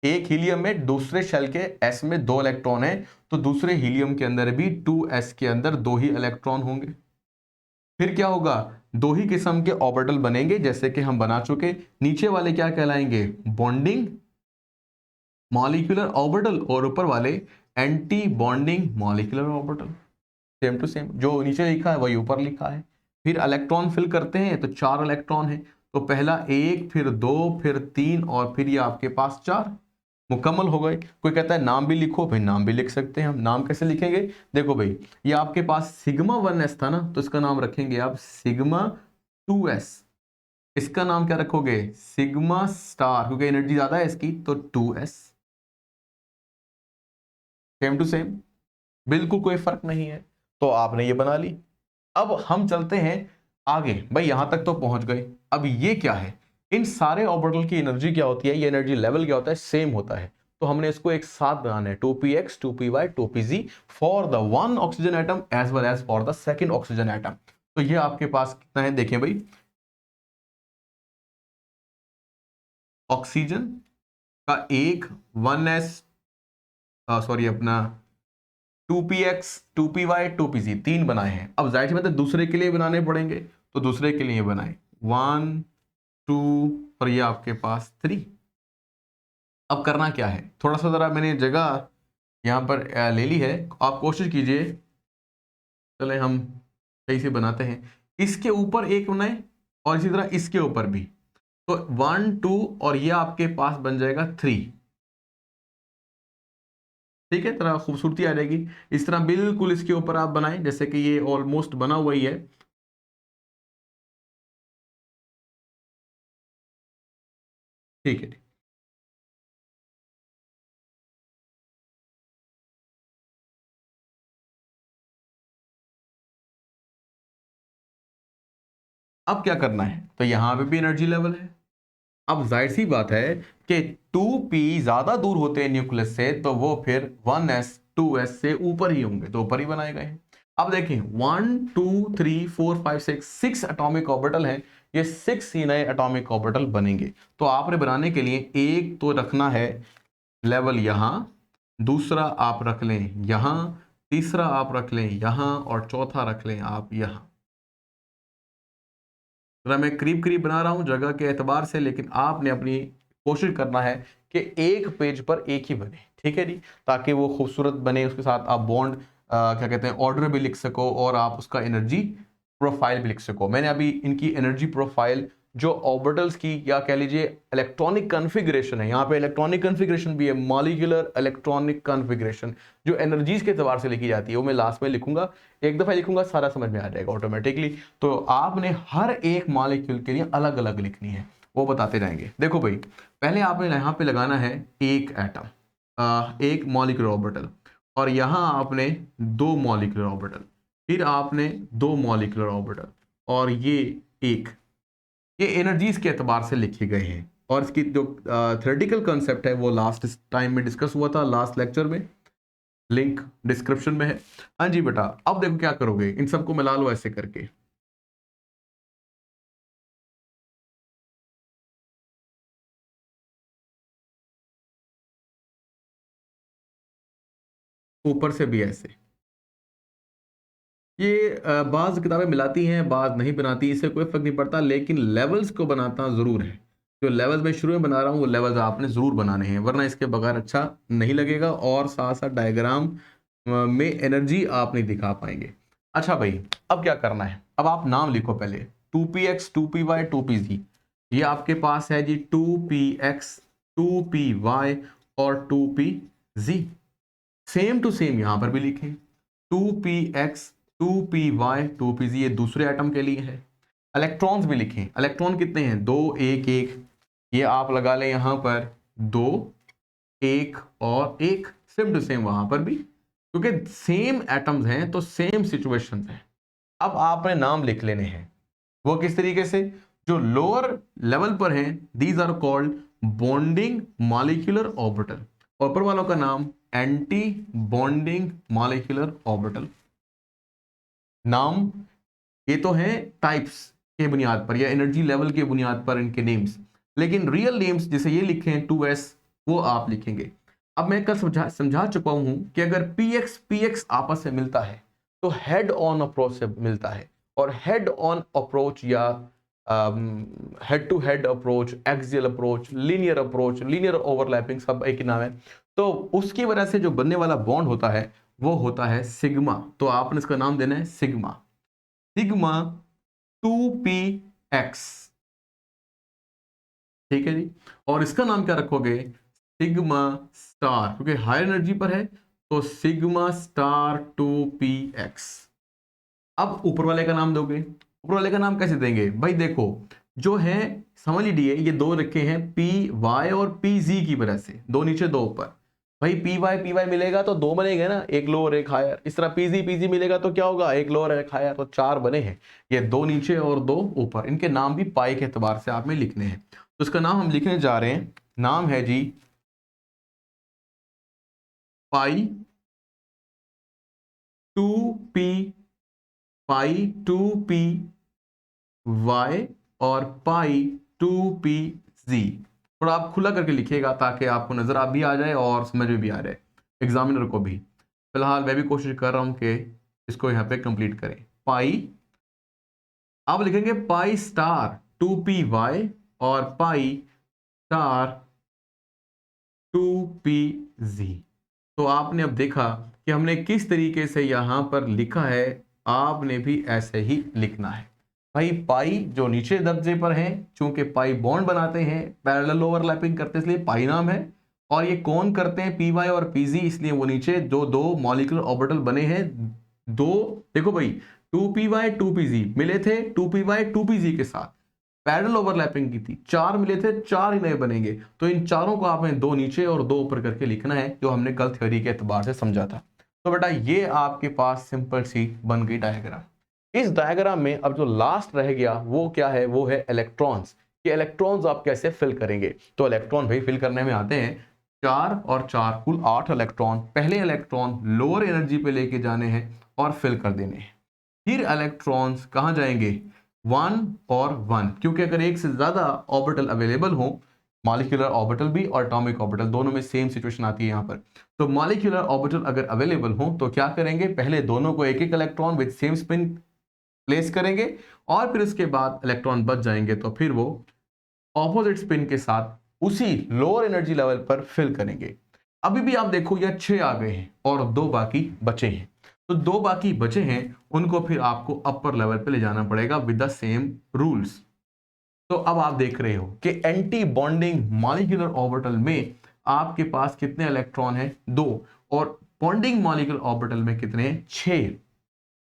एक हीलियम में दूसरे शेल के s में 2 इलेक्ट्रॉन है, तो दूसरे हीलियम के अंदर भी 2s के अंदर 2 ही इलेक्ट्रॉन होंगे। फिर क्या होगा, 2 ही किस्म के ऑर्बिटल बनेंगे जैसे कि हम बना चुके। नीचे वाले क्या कहलाएंगे, बॉन्डिंग मॉलिक्यूलर ऑर्बिटल, और ऊपर वाले anti bonding molecular orbital. Same to same जो नीचे लिखा है वही ऊपर लिखा है। फिर इलेक्ट्रॉन फिल करते हैं तो 4 इलेक्ट्रॉन है, तो पहला 1, फिर 2, फिर 3 और फिर ये आपके पास 4 मुकम्मल हो गए। कोई कहता है नाम भी लिखो, भाई नाम भी लिख सकते हैं हम। नाम कैसे लिखेंगे, देखो भाई, ये आपके पास सिग्मा 1s था ना, तो इसका नाम रखेंगे आप सिग्मा 2s। इसका नाम क्या रखोगे, सिग्मा स्टार, क्योंकि एनर्जी ज्यादा है इसकी, तो 2s। सेम टू सेम, बिल्कुल कोई फर्क नहीं है। तो आपने ये बना ली। अब हम चलते हैं आगे, भाई यहां तक तो पहुंच गए। अब ये क्या है, इन सारे ऑर्बिटल की एनर्जी क्या होती है, ये एनर्जी लेवल क्या होता है, सेम होता है। तो हमने इसको एक साथ बनाना है, 2px 2py 2pz for the one oxygen atom as well as for the second oxygen atom. तो ये आपके पास कितना है, देखिए भाई, ऑक्सीजन का एक 1s, सॉरी अपना 2px 2py 2pz 3 बनाए हैं। अब जाहिर सी बात है दूसरे के लिए बनाने पड़ेंगे, तो दूसरे के लिए बनाए 1 2 और ये आपके पास 3। अब करना क्या है, थोड़ा सा जरा मैंने जगह यहाँ पर ले ली है, आप कोशिश कीजिए। चले हम सही से बनाते हैं, इसके ऊपर एक बनाए और इसी तरह इसके ऊपर भी, तो 1 2 और ये आपके पास बन जाएगा 3। ठीक है, तरह खूबसूरती आ जाएगी। इस तरह बिल्कुल इसके ऊपर आप बनाएं जैसे कि ये ऑलमोस्ट बना हुआ ही है। ठीक है, अब क्या करना है, तो यहां पे भी एनर्जी लेवल है। अब जाहिर सी बात है कि 2p ज्यादा दूर होते हैं न्यूक्लियस से, तो वो फिर 1s 2s से ऊपर ही होंगे, तो ऊपर ही बनाए गए हैं। अब देखें 1 2 3 4 5 6 6 एटॉमिक ऑर्बिटल हैं, ये 6 ही नए एटॉमिक ऑर्बिटल बनेंगे। तो आपने बनाने के लिए एक तो रखना है लेवल यहां, दूसरा आप रख लें यहां, तीसरा आप रख लें यहां और चौथा रख लें आप यहां। जरा मैं करीब करीब बना रहा हूं जगह के एतबार से, लेकिन आपने अपनी कोशिश करना है कि एक पेज पर एक ही बने, ठीक है जी, ताकि वो खूबसूरत बने। उसके साथ आप बॉन्ड क्या कहते हैं ऑर्डर भी लिख सको और आप उसका एनर्जी प्रोफाइल भी लिख सको। मैंने अभी इनकी एनर्जी प्रोफाइल जो ऑर्बिटल्स की या कह लीजिए इलेक्ट्रॉनिक कॉन्फ़िगरेशन है, यहाँ पे इलेक्ट्रॉनिक कॉन्फ़िगरेशन भी है, मॉलिक्यूलर इलेक्ट्रॉनिक कॉन्फ़िगरेशन जो एनर्जीज के एतबार से लिखी जाती है, वो मैं लास्ट में लिखूंगा। एक दफा लिखूंगा सारा समझ में आ जाएगा ऑटोमेटिकली। तो आपने हर एक मॉलिक्यूल के लिए अलग अलग लिखनी है, वो बताते जाएंगे। देखो भाई, पहले आपने यहाँ पे लगाना है एक एटम, एक मॉलिक्यूलर ऑर्बिटल, और यहाँ आपने 2 मॉलिक्यूलर ऑर्बिटल, फिर आपने 2 मॉलिक्यूलर ऑर्बिटल, और ये एक। ये एनर्जीज के एतबार से लिखे गए हैं, और इसकी जो थ्योरेटिकल कंसेप्ट है वो लास्ट टाइम में डिस्कस हुआ था, लास्ट लेक्चर में, लिंक डिस्क्रिप्शन में है। हाँ जी बेटा, अब देखो क्या करोगे, इन सबको मिला लो ऐसे करके। ऊपर से भी ऐसे। ये बाज किताबें मिलाती हैं, बाज नहीं बनाती, इससे कोई फर्क नहीं पड़ता, लेकिन लेवल्स को बनाना जरूर है। जो लेवल्स मैं शुरू में बना रहा हूँ वो लेवल्स आपने जरूर बनाने हैं, वरना इसके बगैर अच्छा नहीं लगेगा, और साथ साथ डायग्राम में एनर्जी आप नहीं दिखा पाएंगे। अच्छा भाई, अब क्या करना है, अब आप नाम लिखो पहले, 2px 2py 2pz। ये आपके पास है जी 2px 2py और 2pz। सेम टू सेम यहां पर भी लिखें, 2px 2py 2pz, ये दूसरे एटम के लिए है। इलेक्ट्रॉन्स भी लिखें, इलेक्ट्रॉन कितने हैं, 2 1 1, ये आप लगा लें यहां पर 2 1 और 1। सेम टू सेम वहां पर भी, क्योंकि सेम एटम्स हैं तो सेम सिचुएशंस हैं। अब आपने नाम लिख लेने हैं, वो किस तरीके से, जो लोअर लेवल पर हैं these are called bonding molecular orbital, ऊपर वालों का नाम एंटी बॉन्डिंग मॉलिक्यूलर ऑर्बिटल। नाम ये तो है टाइप्स के बुनियाद पर या एनर्जी लेवल के बुनियाद पर इनके नेम्स, लेकिन रियल नेम्स जैसे ये लिखे हैं 2s वो आप लिखेंगे। अब मैं कल समझा चुका हूं कि अगर पीएक्स आपस में मिलता है तो हेड ऑन अप्रोच से मिलता है, और हेड ऑन अप्रोच या head to head approach, axial approach, linear overlapping, सब एक ही नाम है। तो उसकी वजह से जो बनने वाला बॉन्ड होता है वो होता है सिग्मा। तो आपने इसका नाम देना है सिग्मा, सिग्मा 2px। ठीक है जी। और इसका नाम क्या रखोगे? सिग्मा स्टार, क्योंकि हायर एनर्जी पर है तो सिग्मा स्टार 2px। अब ऊपर वाले का नाम दोगे, ऊपर वाले का नाम कैसे देंगे भाई? देखो जो है, समझ लीजिए ये दो रखे हैं पी वाई और पी जी की वजह से, दो नीचे दो ऊपर। भाई पी वाई मिलेगा तो दो बनेंगे ना, एक लोअर एक हायर। इस तरह पी जी मिलेगा तो क्या होगा? एक लोअर एक हायर, तो चार बने हैं, ये दो नीचे और दो ऊपर। इनके नाम भी पाई के एतबार से आप में लिखने हैं। तो इसका नाम हम लिखने जा रहे हैं, नाम है जी पाई 2p, पाई 2p वाई और पाई 2p जी। थोड़ा आप खुला करके लिखिएगा ताकि आपको नजर आ भी आ जाए और समझ में भी आ जाए एग्जामिनर को भी। फिलहाल मैं भी कोशिश कर रहा हूं कि इसको यहाँ पे कंप्लीट करें। पाई, आप लिखेंगे पाई स्टार 2py और पाई स्टार 2pz। तो आपने अब देखा कि हमने किस तरीके से यहां पर लिखा है, आपने भी ऐसे ही लिखना है। भाई पाई जो नीचे दर्जे पर है, चूंकि पाई बॉन्ड बनाते हैं, पैरेलल ओवरलैपिंग करते हैं, इसलिए पाई नाम है। और ये कौन करते हैं? पी वाई और पीजी, इसलिए वो नीचे जो दो मॉलिक्यूलर ऑर्बिटल बने हैं, दो। देखो भाई 2py 2pz मिले थे 2py 2pz के साथ, पैरेलल ओवरलैपिंग की थी, चार मिले थे, चार ही नए बनेंगे। तो इन चारों को आपने दो नीचे और दो ऊपर करके लिखना है, जो हमने कल थ्योरी के एतबार से समझा था। तो बेटा ये आपके पास सिंपल सी बन गई डायग्राम। इस डायग्राम में अब जो लास्ट रह गया वो क्या है? वो है इलेक्ट्रॉन्स। ये इलेक्ट्रॉन्स आप कैसे फिल करेंगे? तो इलेक्ट्रॉन भाई फिल करने में आते हैं, चार और चार कुल 8 इलेक्ट्रॉन। पहले इलेक्ट्रॉन लोअर एनर्जी पे लेके जाने हैं और फिल कर देने हैं। फिर इलेक्ट्रॉन्स कहां जाएंगे? वन और वन, क्योंकि अगर एक से ज्यादा ऑर्बिटल अवेलेबल हो, मॉलिक्यूलर ऑर्बिटल भी और एटॉमिक ऑर्बिटल दोनों में सेम सिचुएशन आती है यहां पर। तो मॉलिक्यूलर ऑर्बिटल अगर अवेलेबल हो तो क्या करेंगे? पहले दोनों को एक एक electron with same spin place करेंगे, और फिर उसके बाद इलेक्ट्रॉन बच जाएंगे तो फिर वो ऑपोजिट स्पिन के साथ उसी लोअर एनर्जी लेवल पर फिल करेंगे। अभी भी आप देखो यह 6 आ गए हैं और दो बाकी बचे हैं। तो दो बाकी बचे हैं, उनको फिर आपको अपर लेवल पे ले जाना पड़ेगा विद द सेम रूल्स। तो अब आप देख रहे हो कि एंटी बॉन्डिंग मॉलिक्यूलर ऑर्बिटल में आपके पास कितने इलेक्ट्रॉन हैं? दो। और बॉन्डिंग मॉलिक्यूलर ऑर्बिटल में कितने हैं? 6।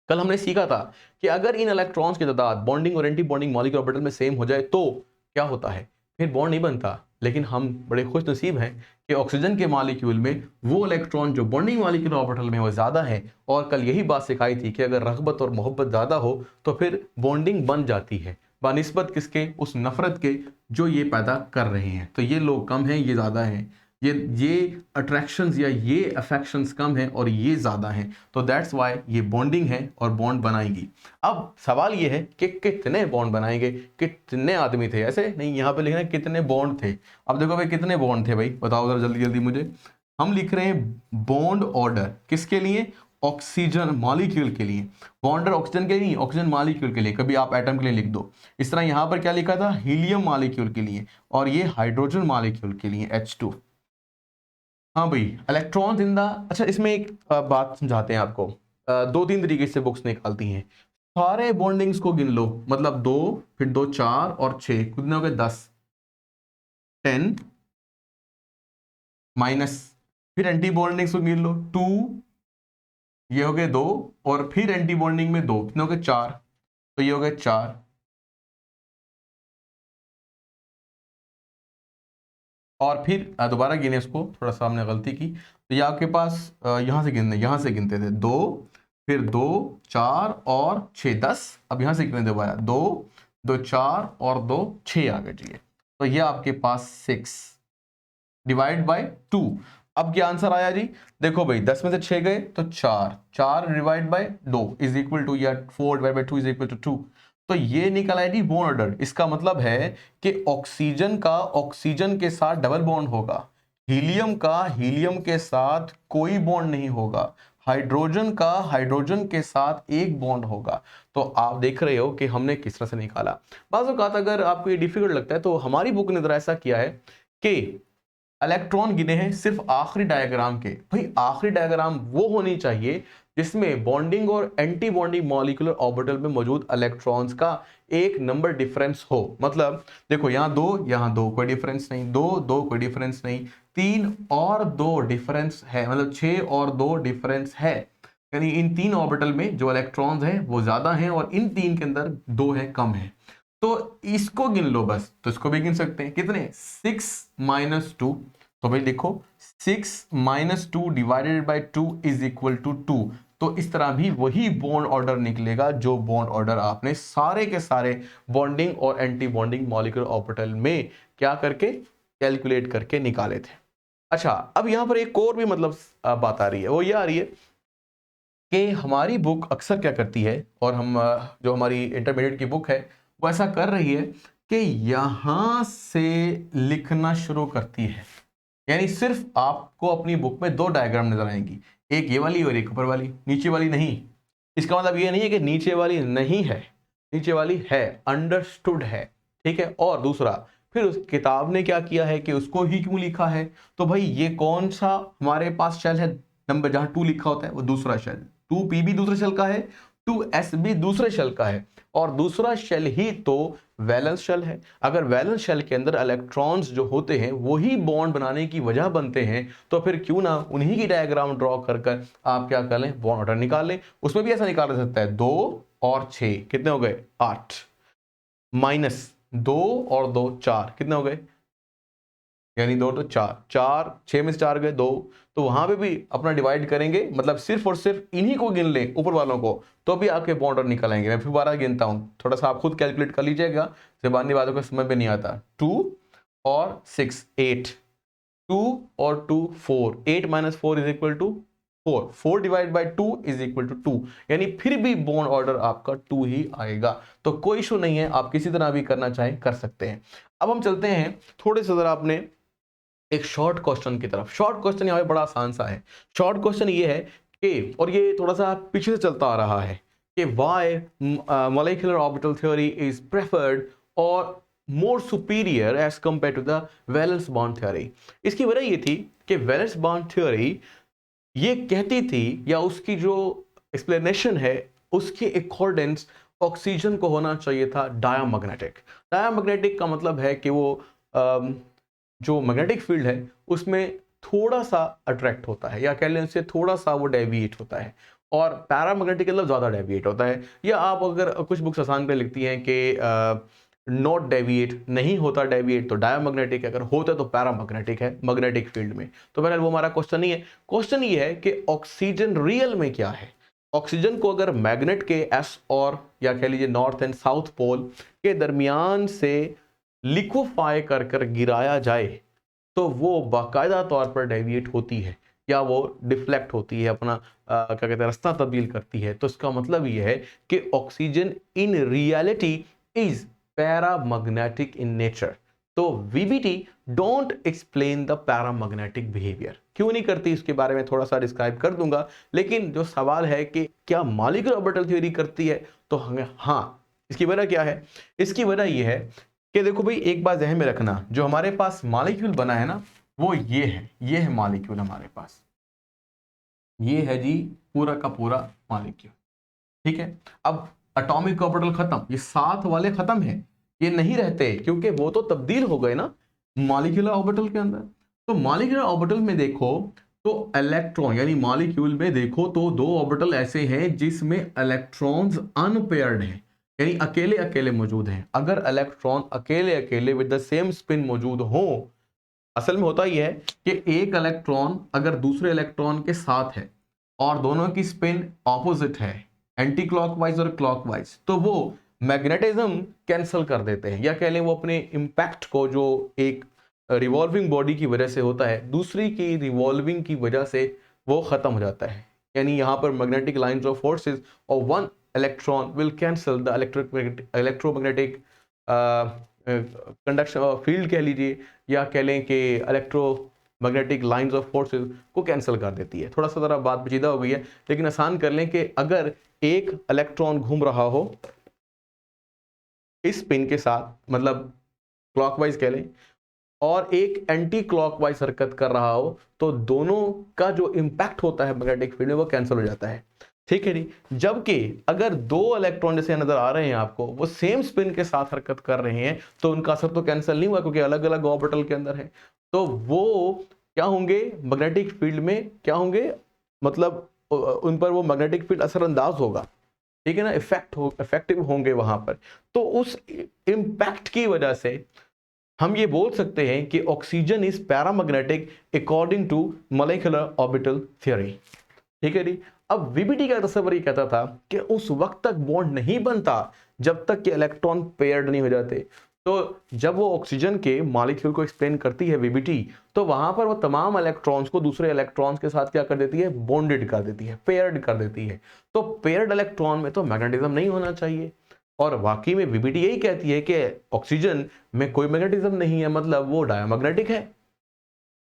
कल हमने सीखा था कि अगर इन इलेक्ट्रॉन्स की तादाद बॉन्डिंग और एंटी बॉन्डिंग मॉलिक्यूलर ऑर्बिटल में सेम हो जाए तो क्या होता है? फिर बॉन्ड नहीं बनता। लेकिन हम बड़े खुश नसीब हैं कि ऑक्सीजन के मॉलिक्यूल में वो इलेक्ट्रॉन जो बॉन्डिंग मॉलिक्यूलर ऑर्बिटल में वो ज़्यादा है। और कल यही बात सिखाई थी कि अगर रग़बत और मोहब्बत ज़्यादा हो तो फिर बॉन्डिंग बन जाती है, बनिस्बत किसके? उस नफरत के जो ये पैदा कर रहे हैं। तो ये लोग कम हैं, ये ज़्यादा हैं, ये अट्रैक्शंस या ये अफेक्शंस कम हैं और ये ज़्यादा हैं। तो दैट्स वाई ये बॉन्डिंग है और बॉन्ड बनाएगी। अब सवाल ये है कि कितने बॉन्ड बनाएंगे, कितने आदमी थे? ऐसे नहीं, यहाँ पे लिखना है कितने बॉन्ड थे। अब देखो भाई कितने बॉन्ड थे भाई, बताओ जरा जल्दी जल्दी मुझे। हम लिख रहे हैं बॉन्ड ऑर्डर, किसके लिए? ऑक्सीजन मॉलिक्यूल के लिए। बॉन्डर ऑक्सीजन के लिए नहीं, ऑक्सीजन मॉलिक्यूल के लिए। कभी आप एटम के लिए लिख दो। इस तरह यहाँ पर क्या लिखा था? हीलियम मॉलिक्यूल के लिए, और ये हाइड्रोजन मॉलिक्यूल के लिए H2। हाँ भाई इलेक्ट्रॉन्स इन द, अच्छा इसमें एक बात समझाते हैं आपको। दो तीन तरीके से बुक्स निकालती हैं। सारे बॉन्डिंग्स को गिन लो, मतलब दो, फिर दो, चार और 6, कितने हो गए? 10, 10 माइनस, फिर एंटी बॉन्डिंग्स को गिन लो, 2, ये हो गए 2, और फिर एंटी बॉन्डिंग में 2, कितने हो गए? 4, तो ये हो गए 4। और फिर दोबारा गिने इसको, थोड़ा सा हमने गलती की। तो ये आपके पास यहाँ से गिनते, यहाँ से गिनते थे, 2, फिर 2, 4 और 6, 10। अब यहाँ से गिने दोबारा, 2, 2, 4 और 2, 6 आ गए जी। तो ये आपके पास 6 डिवाइड बाय 2। अब क्या आंसर आया जी? देखो भाई 10 में से 6 गए तो 4, 4 divide by 2 is equal to, या 4 divide by 2 is equal to 2। तो ये निकल आया जी बॉन्ड ऑर्डर। इसका मतलब है कि ऑक्सीजन का ऑक्सीजन के साथ डबल बॉन्ड होगा, हीलियम का हीलियम के साथ कोई बॉन्ड नहीं होगा, हाइड्रोजन का हाइड्रोजन के साथ एक बॉन्ड होगा। तो आप देख रहे हो कि हमने किस तरह से निकाला। बाज़ औक़ात अगर आपको ये डिफिकल्ट लगता है तो हमारी बुक ने जरा ऐसा किया है कि इलेक्ट्रॉन गिने हैं सिर्फ आखिरी डायग्राम के। भाई आखिरी डायग्राम वो होनी चाहिए जिसमें बॉन्डिंग और एंटी बॉन्डिंग मॉलिक्यूलर ऑर्बिटल में मौजूद इलेक्ट्रॉन्स का एक नंबर डिफरेंस हो। मतलब देखो यहाँ दो कोई डिफरेंस नहीं, दो कोई डिफरेंस नहीं, 3 और 2 डिफरेंस है, मतलब 6 और 2 डिफरेंस है। यानी इन 3 ऑर्बिटल में जो इलेक्ट्रॉन्स हैं वो ज्यादा हैं और इन 3 के अंदर 2 है कम है। तो इसको गिन लो बस, तो इसको भी गिन सकते हैं। कितने? 6 - 2। तो भाई देखो 6 - 2 divided by 2 is equal to 2। तो इस तरह भी वही बॉन्ड ऑर्डर निकलेगा जो बॉन्ड ऑर्डर आपने सारे के सारे बॉन्डिंग और एंटी बॉन्डिंग मॉलिक्यूलर ऑर्बिटल में क्या करके कैलकुलेट करके निकाले थे। अच्छा, अब यहां पर एक और भी मतलब बात आ रही है, वो ये आ रही है कि हमारी बुक अक्सर क्या करती है, और हम जो हमारी इंटरमीडिएट की बुक है वो ऐसा कर रही है कि यहां से लिखना शुरू करती है। यानी सिर्फ आपको अपनी बुक में 2 डायग्राम नजर आएंगी, एक ये वाली और एक ऊपर वाली, नीचे वाली नहीं। इसका मतलब ये नहीं है कि नीचे वाली नहीं है, नीचे वाली है, अंडरस्टूड है, ठीक है। और दूसरा, फिर उस किताब ने क्या किया है कि उसको ही क्यों लिखा है। तो भाई ये कौन सा हमारे पास शेल है, नंबर जहां 2 लिखा होता है वो दूसरा शेल, 2p भी दूसरे शेल का है, 2s भी दूसरे शेल का है, और दूसरा शेल ही तो वैलेंस शेल है। अगर वैलेंस शेल के अंदर इलेक्ट्रॉन्स जो होते हैं वही बॉन्ड बनाने की वजह बनते हैं, तो फिर क्यों ना उन्हीं की डायग्राम ड्रॉ कर कर आप क्या कर लें, बॉन्ड ऑर्डर निकाल लें। उसमें भी ऐसा निकाला जा सकता है, 2 और 6 कितने हो गए, 8, माइनस 2 और 2 4 कितने हो गए, यानी 2 तो 4, 4 6 में से 4 गए 2। तो वहां पे भी अपना डिवाइड करेंगे, मतलब सिर्फ और सिर्फ इन्हीं को गिन लें ऊपर वालों को, तो भी आपके बॉन्ड और निकल आएंगे। मैं फिर दोबारा गिनता हूं, थोड़ा सा आप खुद कैलकुलेट कर लीजिएगा, ज़बानी बातों का समझ में नहीं आता। 2 और 6 8, 2 और 2 4, 8 - 4 is equal to 4, 4 divide by 2 is equal to 2, यानी फिर भी बॉन्ड ऑर्डर आपका 2 ही आएगा। तो कोई इशू नहीं है, आप किसी तरह भी करना चाहें कर सकते हैं। अब हम चलते हैं थोड़े से जरा अपने एक शॉर्ट क्वेश्चन की तरफ। शॉर्ट क्वेश्चन यहाँ पे बड़ा आसान सा है। शॉर्ट क्वेश्चन ये है कि, और ये थोड़ा सा पीछे से चलता आ रहा है कि why molecular orbital theory is preferred और more superior as compare to the valence bond theory. इसकी वजह ये थी कि वैलेंस बॉन्ड थ्योरी ये कहती थी, या उसकी जो एक्सप्लेनेशन है उसके अकॉर्डिंग्स ऑक्सीजन को होना चाहिए था डायामैग्नेटिक। डायामैग्नेटिक का मतलब है कि वो जो मैग्नेटिक फील्ड है उसमें थोड़ा सा अट्रैक्ट होता है, या कह लें उससे थोड़ा सा वो डेविएट होता है, और पैरामैग्नेटिक मतलब ज़्यादा डेविएट होता है। या आप अगर कुछ बुक्स आसान पे लिखती हैं कि नॉट डेविएट, नहीं होता डेविएट तो डायामैग्नेटिक, अगर होता है तो पैरामैग्नेटिक है मैग्नेटिक फील्ड में। तो बहरहाल वो हमारा क्वेश्चन नहीं है। क्वेश्चन ये है कि ऑक्सीजन रियल में क्या है। ऑक्सीजन को अगर मैग्नेट के एस और या कह लीजिए नॉर्थ एंड साउथ पोल के दरमियान से लिक्विफाई कर कर गिराया जाए तो वो बाकायदा तौर पर डेविएट होती है, या वो डिफ्लेक्ट होती है, अपना क्या कहते हैं रास्ता तब्दील करती है। तो इसका मतलब ये है कि oxygen in reality is paramagnetic in nature. तो VBT don't explain the paramagnetic behaviour, क्यों नहीं करती इसके बारे में थोड़ा सा डिस्क्राइब कर दूंगा। लेकिन जो सवाल है कि क्या मॉलिक्यूलर ऑर्बिटल थ्योरी करती है, तो हमें हाँ, इसकी वजह क्या है, इसकी वजह यह है कि देखो भाई एक बात ध्यान में रखना, जो हमारे पास मॉलिक्यूल बना है ना वो ये है मॉलिक्यूल हमारे पास, ये है जी पूरा का पूरा मॉलिक्यूल, ठीक है। अब एटॉमिक ऑर्बिटल खत्म, ये साथ वाले खत्म है, ये नहीं रहते क्योंकि वो तो तब्दील हो गए ना मॉलिक्यूलर ऑर्बिटल के अंदर। तो मॉलिक्यूलर ऑर्बिटल में देखो तो इलेक्ट्रॉन, यानी मॉलिक्यूल में देखो तो 2 ऑर्बिटल ऐसे हैं जिसमें इलेक्ट्रॉन्स अनपेयर्ड हैं, यानी अकेले अकेले मौजूद हैं। अगर इलेक्ट्रॉन अकेले अकेले विद द सेम स्पिन मौजूद हो, असल में होता यह है कि एक इलेक्ट्रॉन अगर दूसरे इलेक्ट्रॉन के साथ है और दोनों की स्पिन ऑपोजिट है, एंटी क्लॉकवाइज और क्लॉकवाइज, तो वो मैग्नेटिज्म कैंसिल कर देते हैं, या कह लें वो अपने इंपैक्ट को जो एक रिवॉल्विंग बॉडी की वजह से होता है दूसरी की रिवॉल्विंग की वजह से वो खत्म हो जाता है। यानी यहाँ पर मैग्नेटिक लाइंस ऑफ फोर्सेस और one electron will cancel the electromagnetic conduction field कह लीजिए, या कह लें कि electro magnetic lines of forces को कैंसिल कर देती है। थोड़ा सा ज़रा बात पेचीदा हो गई है, लेकिन आसान कर लें कि अगर एक इलेक्ट्रॉन घूम रहा हो इस पिन के साथ, मतलब क्लॉकवाइज कह लें, और एक एंटी क्लॉकवाइज हरकत कर रहा हो, तो दोनों का जो इंपैक्ट होता है मैग्नेटिक फील्ड में वो कैंसिल हो जाता है। ठीक है जी। जबकि अगर दो इलेक्ट्रॉन जैसे नजर आ रहे हैं आपको, वो सेम स्पिन के साथ हरकत कर रहे हैं, तो उनका असर तो कैंसिल नहीं हुआ, क्योंकि अलग अलग ऑर्बिटल के अंदर है। तो वो क्या होंगे मैग्नेटिक फील्ड में, क्या होंगे, मतलब उन पर वो मैग्नेटिक फील्ड असरअंदाज होगा। ठीक है ना, इफेक्टिव होंगे वहां पर। तो उस इंपैक्ट की वजह से हम ये बोल सकते हैं कि oxygen is paramagnetic according to molecular orbital theory. ठीक है जी। अब वीबीटी का तस्वर ये कहता था कि उस वक्त तक बॉन्ड नहीं बनता जब तक कि इलेक्ट्रॉन पेयर्ड नहीं हो जाते। तो जब वो ऑक्सीजन के मॉलिक्यूल को एक्सप्लेन करती है वीबीटी, तो वहां पर वो तमाम इलेक्ट्रॉन्स को दूसरे इलेक्ट्रॉन्स के साथ क्या कर देती है, बॉन्डेड कर देती है, पेयर्ड कर देती है। तो पेयर्ड इलेक्ट्रॉन में तो मैग्नेटिज्म नहीं होना चाहिए, और वाकई में वीबीटी यही कहती है कि ऑक्सीजन में कोई मैग्नेटिज्म नहीं है, मतलब वो डायमैग्नेटिक है।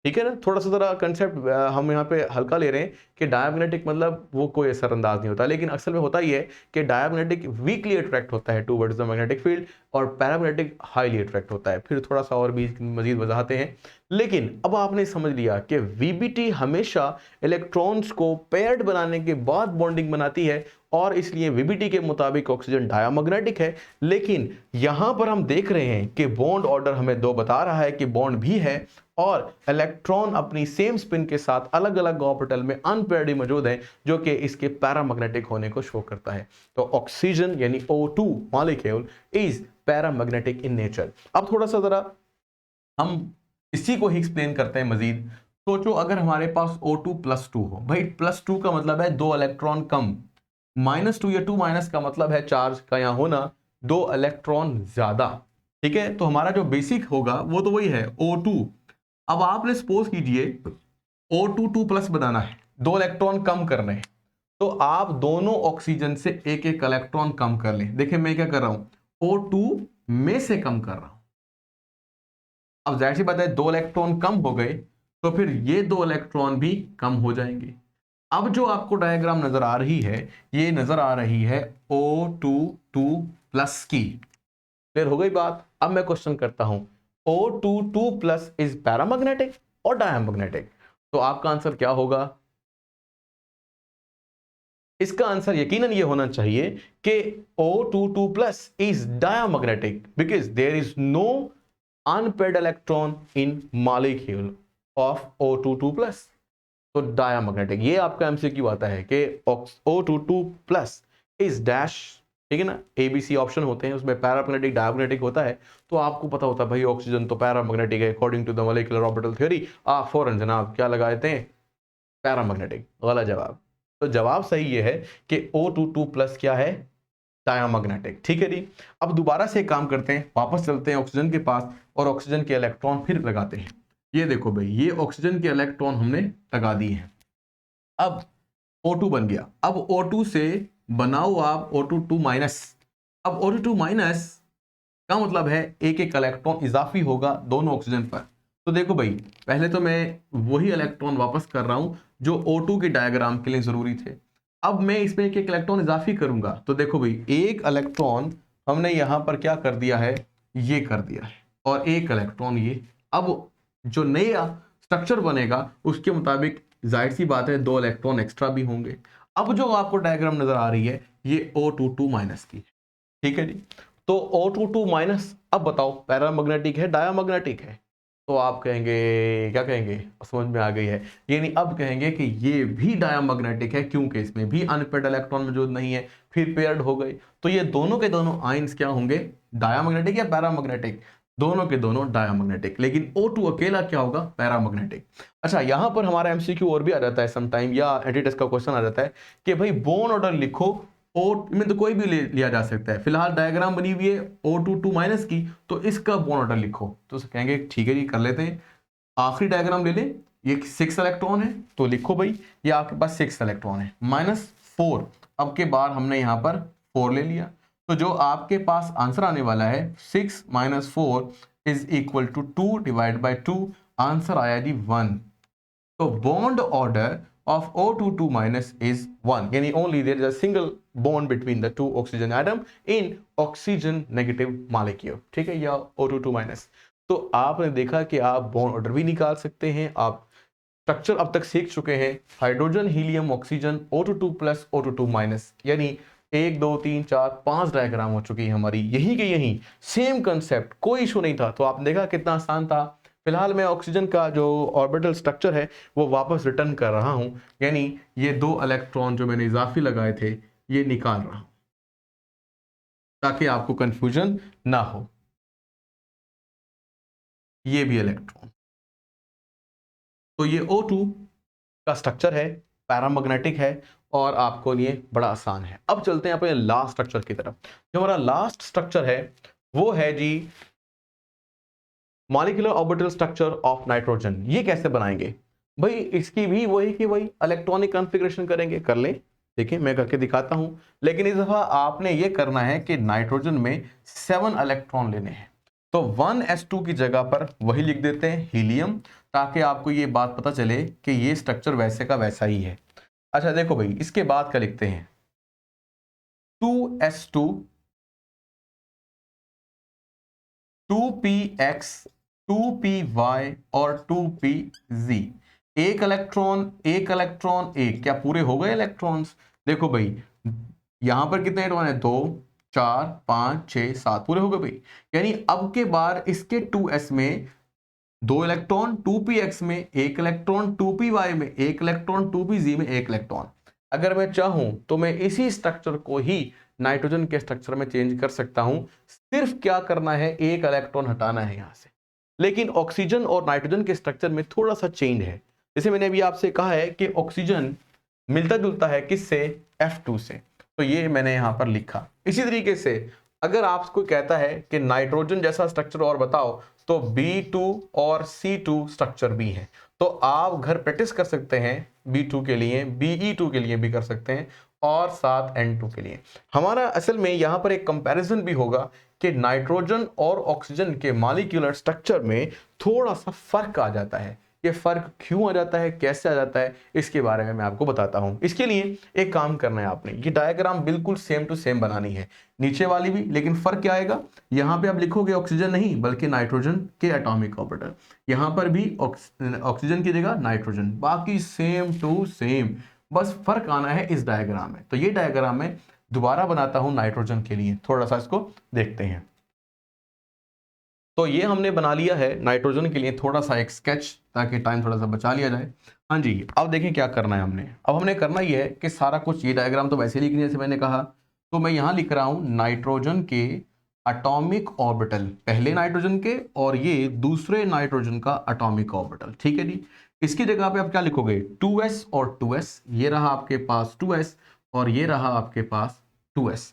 ठीक है ना, थोड़ा सा जरा कंसेप्ट हम यहाँ पे हल्का ले रहे हैं कि डायमैग्नेटिक मतलब वो कोई असरअंदाज नहीं होता, लेकिन अक्सर में होता ही है कि डायमैग्नेटिक वीकली अट्रैक्ट होता है टूवर्ड्स द मैग्नेटिक फील्ड, और पैरामैग्नेटिक हाईली अट्रैक्ट होता है। फिर थोड़ा सा और भी मजीद वजाहते हैं, लेकिन अब आपने समझ लिया कि वीबीटी हमेशा इलेक्ट्रॉन्स को पेयर्ड बनाने के बाद बॉन्डिंग बनाती है, और इसलिए वीबीटी के मुताबिक ऑक्सीजन डायमैग्नेटिक है। लेकिन यहां पर हम देख रहे हैं कि बॉन्ड ऑर्डर हमें दो बता रहा है कि बॉन्ड भी है, और इलेक्ट्रॉन अपनी सेम स्पिन के साथ अलग अलग ऑर्बिटल में अनपेयर्ड मौजूद है, जो कि इसके पैरामैग्नेटिक होने को शो करता है। तो ऑक्सीजन यानी O2 molecule is paramagnetic in nature. अब थोड़ा सा जरा हम इसी को ही एक्सप्लेन करते हैं मजीद। सोचो अगर हमारे पास O2+2 हो, भाई +2 का मतलब है दो इलेक्ट्रॉन कम, -2 या 2 माइनस का मतलब है चार्ज का यहां होना, दो इलेक्ट्रॉन ज्यादा। ठीक है, तो हमारा जो बेसिक होगा वो तो वही है O2। अब आपने सपोज कीजिए O2 2+ बनाना है, दो इलेक्ट्रॉन कम करने हैं, तो आप दोनों ऑक्सीजन से एक एक इलेक्ट्रॉन कम कर लें। देखिए मैं क्या कर रहा हूं, O2 में से कम कर रहा हूं। अब जाहिर सी बात है दो इलेक्ट्रॉन कम हो गए, तो फिर ये दो इलेक्ट्रॉन भी कम हो जाएंगे। अब जो आपको डायग्राम नजर आ रही है, ये नजर आ रही है O2 की। क्लियर हो गई बात। अब मैं क्वेश्चन करता हूं, O2 इज पैरामैग्नेटिक और डायमैग्नेटिक, तो आपका आंसर क्या होगा? इसका आंसर यकीनन ये होना चाहिए कि O2 is diamagnetic because there is no unpaired electron in molecule of O2 तो डायमैग्नेटिक। ये आपका एमसीक्यू आता है कि O2 इज डैश। ठीक है ना, ABC ऑप्शन होते हैं, उसमें पैरामैग्नेटिक डायमैग्नेटिक होता है। तो आपको पता होता है भाई ऑक्सीजन तो पैरामैग्नेटिक है according to the molecular orbital theory. आप फौरन जनाब क्या लगा देते हैं, पैरामैग्नेटिक। गलत जवाब। तो जवाब सही ये है कि O2 क्या है, डायमैग्नेटिक। ठीक है जी। अब दोबारा से काम करते हैं, वापस चलते हैं ऑक्सीजन के पास और ऑक्सीजन के इलेक्ट्रॉन फिर लगाते हैं। ये देखो भाई, ये ऑक्सीजन के इलेक्ट्रॉन हमने लगा दिए हैं। अब O2 बन गया। अब O2 से बनाओ आप O2 अब O2 का मतलब है एक एक इलेक्ट्रॉन इजाफी होगा दोनों ऑक्सीजन पर। तो देखो भाई, पहले तो मैं वही इलेक्ट्रॉन वापस कर रहा हूं जो O2 के डायग्राम के लिए जरूरी थे। अब मैं इसमें एक एक इलेक्ट्रॉन इजाफी करूंगा, तो देखो भाई एक इलेक्ट्रॉन हमने यहां पर क्या कर दिया है, ये कर दिया है, और एक इलेक्ट्रॉन ये। अब जो नया स्ट्रक्चर बनेगा उसके मुताबिक जाहिर सी बात है दो इलेक्ट्रॉन एक्स्ट्रा भी होंगे। अब जो आपको डायग्राम नजर आ रही है ये O2 की। ठीक है जी। तो O2 अब बताओ पैरामैग्नेटिक है डायमैग्नेटिक है? तो आप कहेंगे, क्या कहेंगे, समझ में आ गई है। यानी अब कहेंगे कि ये भी डायमैग्नेटिक है क्योंकि इसमें भी अनपेयर्ड इलेक्ट्रॉन मौजूद नहीं है, फिर पेयर्ड हो गए। तो ये दोनों के दोनों आयंस क्या होंगे, डायमैग्नेटिक या पैरामैग्नेटिक? दोनों के दोनों डायमैग्नेटिक। लेकिन O2 अकेला क्या होगा, पैरामैग्नेटिक। अच्छा, यहां पर हमारा एमसीक्यू और भी आ जाता है समटाइम, या एंटी टेस्ट का क्वेश्चन आ जाता है कि भाई बॉन्ड ऑर्डर लिखो, O में तो कोई भी लिया जा सकता है। फिलहाल डायग्राम बनी हुई है O2 की, तो इसका बॉन्ड ऑर्डर लिखो। तो कहेंगे ठीक है जी, कर लेते हैं। आखिरी डायग्राम ले लें, ये 6 इलेक्ट्रॉन है, तो लिखो भाई ये आपके पास 6 इलेक्ट्रॉन है, -4। अब के बाद हमने यहां पर 4 ले लिया, तो जो आपके पास आंसर आने वाला है 6 - 4 is equal to 2 divide by 2। Answer आया जी 1। तो bond order of O22 minus is 1, यानी only there is a single bond between the two oxygen atom in oxygen negative molecule, ठीक है, या O22 minus। तो आपने देखा कि आप बॉन्ड ऑर्डर भी निकाल सकते हैं, आप स्ट्रक्चर अब तक सीख चुके हैं, hydrogen helium oxygen O22 plus O22 minus, यानी 1 2 3 4 5 डायग्राम हो चुकी है हमारी, यही के यही सेम कंसेप्ट, कोई इशू नहीं था। तो आपने देखा कितना आसान था। फिलहाल मैं ऑक्सीजन का जो ऑर्बिटल स्ट्रक्चर है वो वापस रिटर्न कर रहा हूं, यानी ये 2 इलेक्ट्रॉन जो मैंने इजाफी लगाए थे ये निकाल रहा हूं ताकि आपको कंफ्यूजन ना हो। ये भी इलेक्ट्रॉन, तो ये O2 का स्ट्रक्चर है, पैरामैग्नेटिक है और आपको लिए बड़ा आसान है। अब चलते हैं अपने लास्ट स्ट्रक्चर की तरफ। जो हमारा लास्ट स्ट्रक्चर है वो है जी molecular orbital structure of nitrogen. ये कैसे बनाएंगे भाई? इसकी भी वही की वही इलेक्ट्रॉनिक कॉन्फ़िगरेशन करेंगे, कर ले। देखिए मैं करके दिखाता हूं, लेकिन इस दफा आपने ये करना है कि नाइट्रोजन में 7 इलेक्ट्रॉन लेने हैं। तो 1s2 की जगह पर वही लिख देते हैं हीलियम, ताकि आपको ये बात पता चले कि ये स्ट्रक्चर वैसे का वैसा ही है। अच्छा देखो भाई, इसके बाद क्या लिखते हैं? 2s2 2px 2py और 2pz। एक इलेक्ट्रॉन एक इलेक्ट्रॉन एक, क्या पूरे हो गए इलेक्ट्रॉन्स? देखो भाई यहां पर कितने इलेक्ट्रॉन है? 2 4 5 6 7, पूरे हो गए भाई। यानी अब के बार इसके 2s में 2 इलेक्ट्रॉन, 2px में 1 इलेक्ट्रॉन, 2py में 1 इलेक्ट्रॉन, 2pz में 1 इलेक्ट्रॉन। अगर मैं चाहूं तो मैं इसी स्ट्रक्चर को ही नाइट्रोजन के स्ट्रक्चर में चेंज कर सकता हूं। सिर्फ क्या करना है, 1 इलेक्ट्रॉन हटाना है यहां से। लेकिन ऑक्सीजन और नाइट्रोजन के स्ट्रक्चर में थोड़ा सा चेंज है। जैसे मैंने अभी आपसे कहा है कि ऑक्सीजन मिलता जुलता है किससे? F2 से, तो ये मैंने यहां पर लिखा। इसी तरीके से अगर आपको कहता है कि नाइट्रोजन जैसा स्ट्रक्चर और बताओ, तो B2 और C2 स्ट्रक्चर भी है। तो आप घर प्रैक्टिस कर सकते हैं B2 के लिए, BE2 के लिए भी कर सकते हैं और साथ N2 के लिए। हमारा असल में यहाँ पर एक कंपैरिजन भी होगा कि नाइट्रोजन और ऑक्सीजन के मॉलिक्यूलर स्ट्रक्चर में थोड़ा सा फर्क आ जाता है। ये फर्क क्यों आ जाता है, कैसे आ जाता है, इसके बारे में मैं आपको बताता हूं। इसके लिए एक काम करना है आपने, ये डायग्राम बिल्कुल सेम टू सेम बनानी है, नीचे वाली भी। लेकिन फर्क क्या आएगा? यहां पे आप लिखोगे ऑक्सीजन नहीं बल्कि नाइट्रोजन के एटॉमिक ऑर्बिटल, यहां पर भी ऑक्सीजन की जगह नाइट्रोजन, बाकी सेम टू सेम। बस फर्क आना है इस डायग्राम में। तो ये डायग्राम में दोबारा बनाता हूं नाइट्रोजन के लिए, थोड़ा सा इसको देखते हैं। तो ये हमने बना लिया है नाइट्रोजन के लिए थोड़ा सा एक स्केच, ताकि टाइम थोड़ा सा बचा लिया जाए। हाँ जी, अब देखें क्या करना है हमने। अब हमने करना ये है कि सारा कुछ, ये डायग्राम तो वैसे लिखनी है जैसे मैंने कहा, तो मैं यहाँ लिख रहा हूँ नाइट्रोजन के एटॉमिक ऑर्बिटल, पहले नाइट्रोजन के और ये दूसरे नाइट्रोजन का एटॉमिक ऑर्बिटल, ठीक है जी। इसकी जगह पे आप क्या लिखोगे? 2s और 2s, ये रहा आपके पास 2s और ये रहा आपके पास 2s।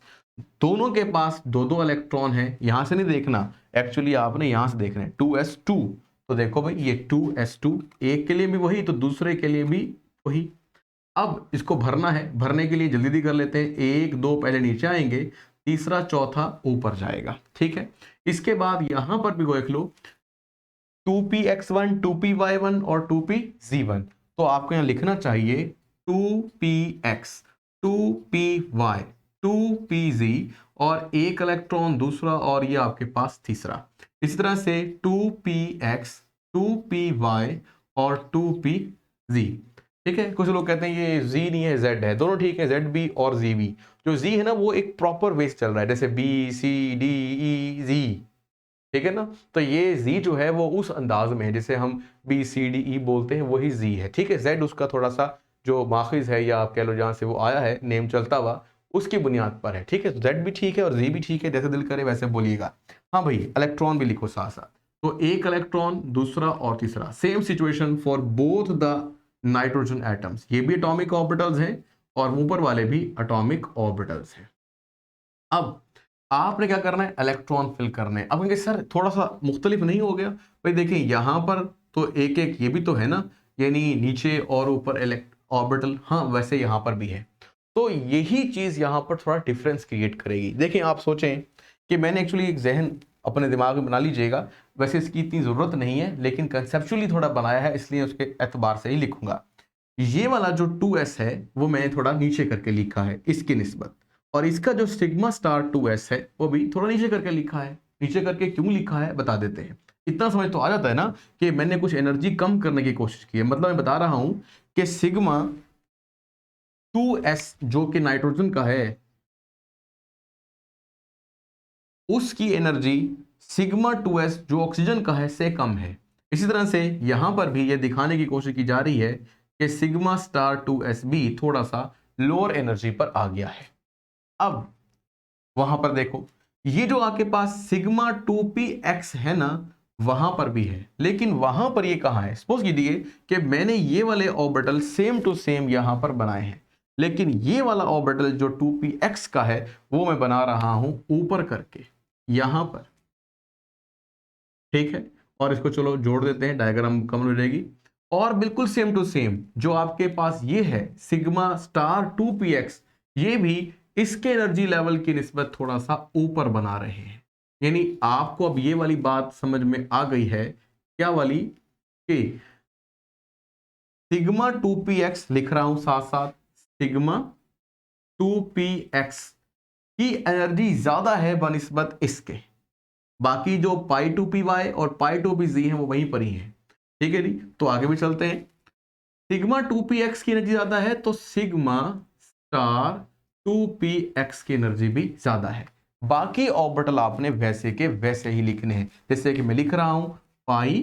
दोनों के पास 2-2 इलेक्ट्रॉन है। यहां से नहीं देखना, एक्चुअली आपने यहां से देखना है 2s2। तो देखो भाई ये 2s2, एक के लिए भी वही तो दूसरे के लिए भी वही। अब इसको भरना है, भरने के लिए जल्दी कर लेते हैं। 1 2 पहले नीचे आएंगे, तीसरा चौथा ऊपर जाएगा, ठीक है। इसके बाद यहां पर भी देख लो 2px1 2py1 और 2pz1। तो आपको यहां लिखना चाहिए 2px 2py 2pz और 1 इलेक्ट्रॉन दूसरा और ये आपके पास तीसरा। इस तरह से 2px 2py और 2pz, ठीक है। कुछ लोग कहते हैं ये z नहीं है z है, दोनों ठीक है, zb और zb। जो z है ना वो एक प्रॉपर वेज चल रहा है, जैसे b c d e z, ठीक है ना। तो ये z जो है वो उस अंदाज में है जैसे हम b c d e बोलते हैं, वही z है, ठीक है। z उसका थोड़ा सा जो माखिज है, या आप कह लो जहां से वो आया है नेम चलता हुआ, उसकी बुनियाद पर है, ठीक है। तो z भी ठीक है और z भी ठीक है, जैसे दिल करे वैसे बोलिएगा। हाँ भाई, इलेक्ट्रॉन भी लिखो साथ साथ। तो 1 इलेक्ट्रॉन दूसरा और तीसरा, same situation for both the nitrogen atoms. ये भी एटॉमिक ऑर्बिटल्स हैं और ऊपर वाले भी एटॉमिक ऑर्बिटल्स हैं। अब आपने क्या करना है? इलेक्ट्रॉन फिल करने हैं। अब कहेंगे सर थोड़ा सा मुख्तलिफ नहीं हो गया? भाई देखिए यहां पर तो एक एक ये भी तो है ना, यानी नीचे और ऊपर ऑर्बिटल, हाँ वैसे यहां पर भी है। तो यही चीज यहां पर थोड़ा डिफरेंस क्रिएट करेगी। देखिए आप सोचें कि मैंने एक्चुअली एक जहन अपने दिमाग में बना लीजिएगा। वैसे इसकी इतनी ज़रूरत नहीं है, लेकिन कंसेप्चुअली थोड़ा बनाया है, इसलिए उसके एतबार से ही लिखूंगा। ये वाला जो 2s है वो मैंने थोड़ा नीचे करके लिखा है इसकी निस्बत, और इसका जो सिग्मा स्टार 2s है वो भी थोड़ा नीचे करके लिखा है। नीचे करके क्यों लिखा है बता देते हैं। इतना समझ तो आ जाता है ना कि मैंने कुछ एनर्जी कम करने की कोशिश की है। मतलब मैं बता रहा हूं कि सिग्मा 2s जो कि नाइट्रोजन का है उसकी एनर्जी सिग्मा 2s जो ऑक्सीजन का है से कम है। इसी तरह से यहां पर भी यह दिखाने की कोशिश की जा रही है कि सिग्मा स्टार 2s भी थोड़ा सा लोअर एनर्जी पर आ गया है। अब वहां पर देखो, ये जो आपके पास सिग्मा 2px है ना, वहां पर भी है, लेकिन वहां पर ये कहां है। सपोज कीजिए कि मैंने ये वाले ऑर्बिटल सेम टू सेम यहां पर बनाए हैं, लेकिन ये वाला ऑर्बिटल जो 2px का है वो मैं बना रहा हूं ऊपर करके यहां पर, ठीक है। और इसको चलो जोड़ देते हैं, डायग्राम कम हो जाएगी। और बिल्कुल सेम टू सेम जो आपके पास ये है सिग्मा स्टार 2px, ये भी इसके एनर्जी लेवल की निस्बत थोड़ा सा ऊपर बना रहे हैं। यानी आपको अब ये वाली बात समझ में आ गई है, क्या वाली, कि सिग्मा 2px लिख रहा हूं साथ साथ, सिग्मा 2px की एनर्जी ज्यादा है बनिस्बत इसके। बाकी जो पाई टू पी वाई और पाई टू पी जी है वो वहीं पर ही है, ठीक है जी। तो आगे भी चलते हैं। सिग्मा 2px की एनर्जी ज्यादा है तो सिग्मा स्टार 2px की एनर्जी भी ज्यादा है। बाकी ऑर्बिटल आपने वैसे के वैसे ही लिखने हैं, जैसे कि मैं लिख रहा हूं पाई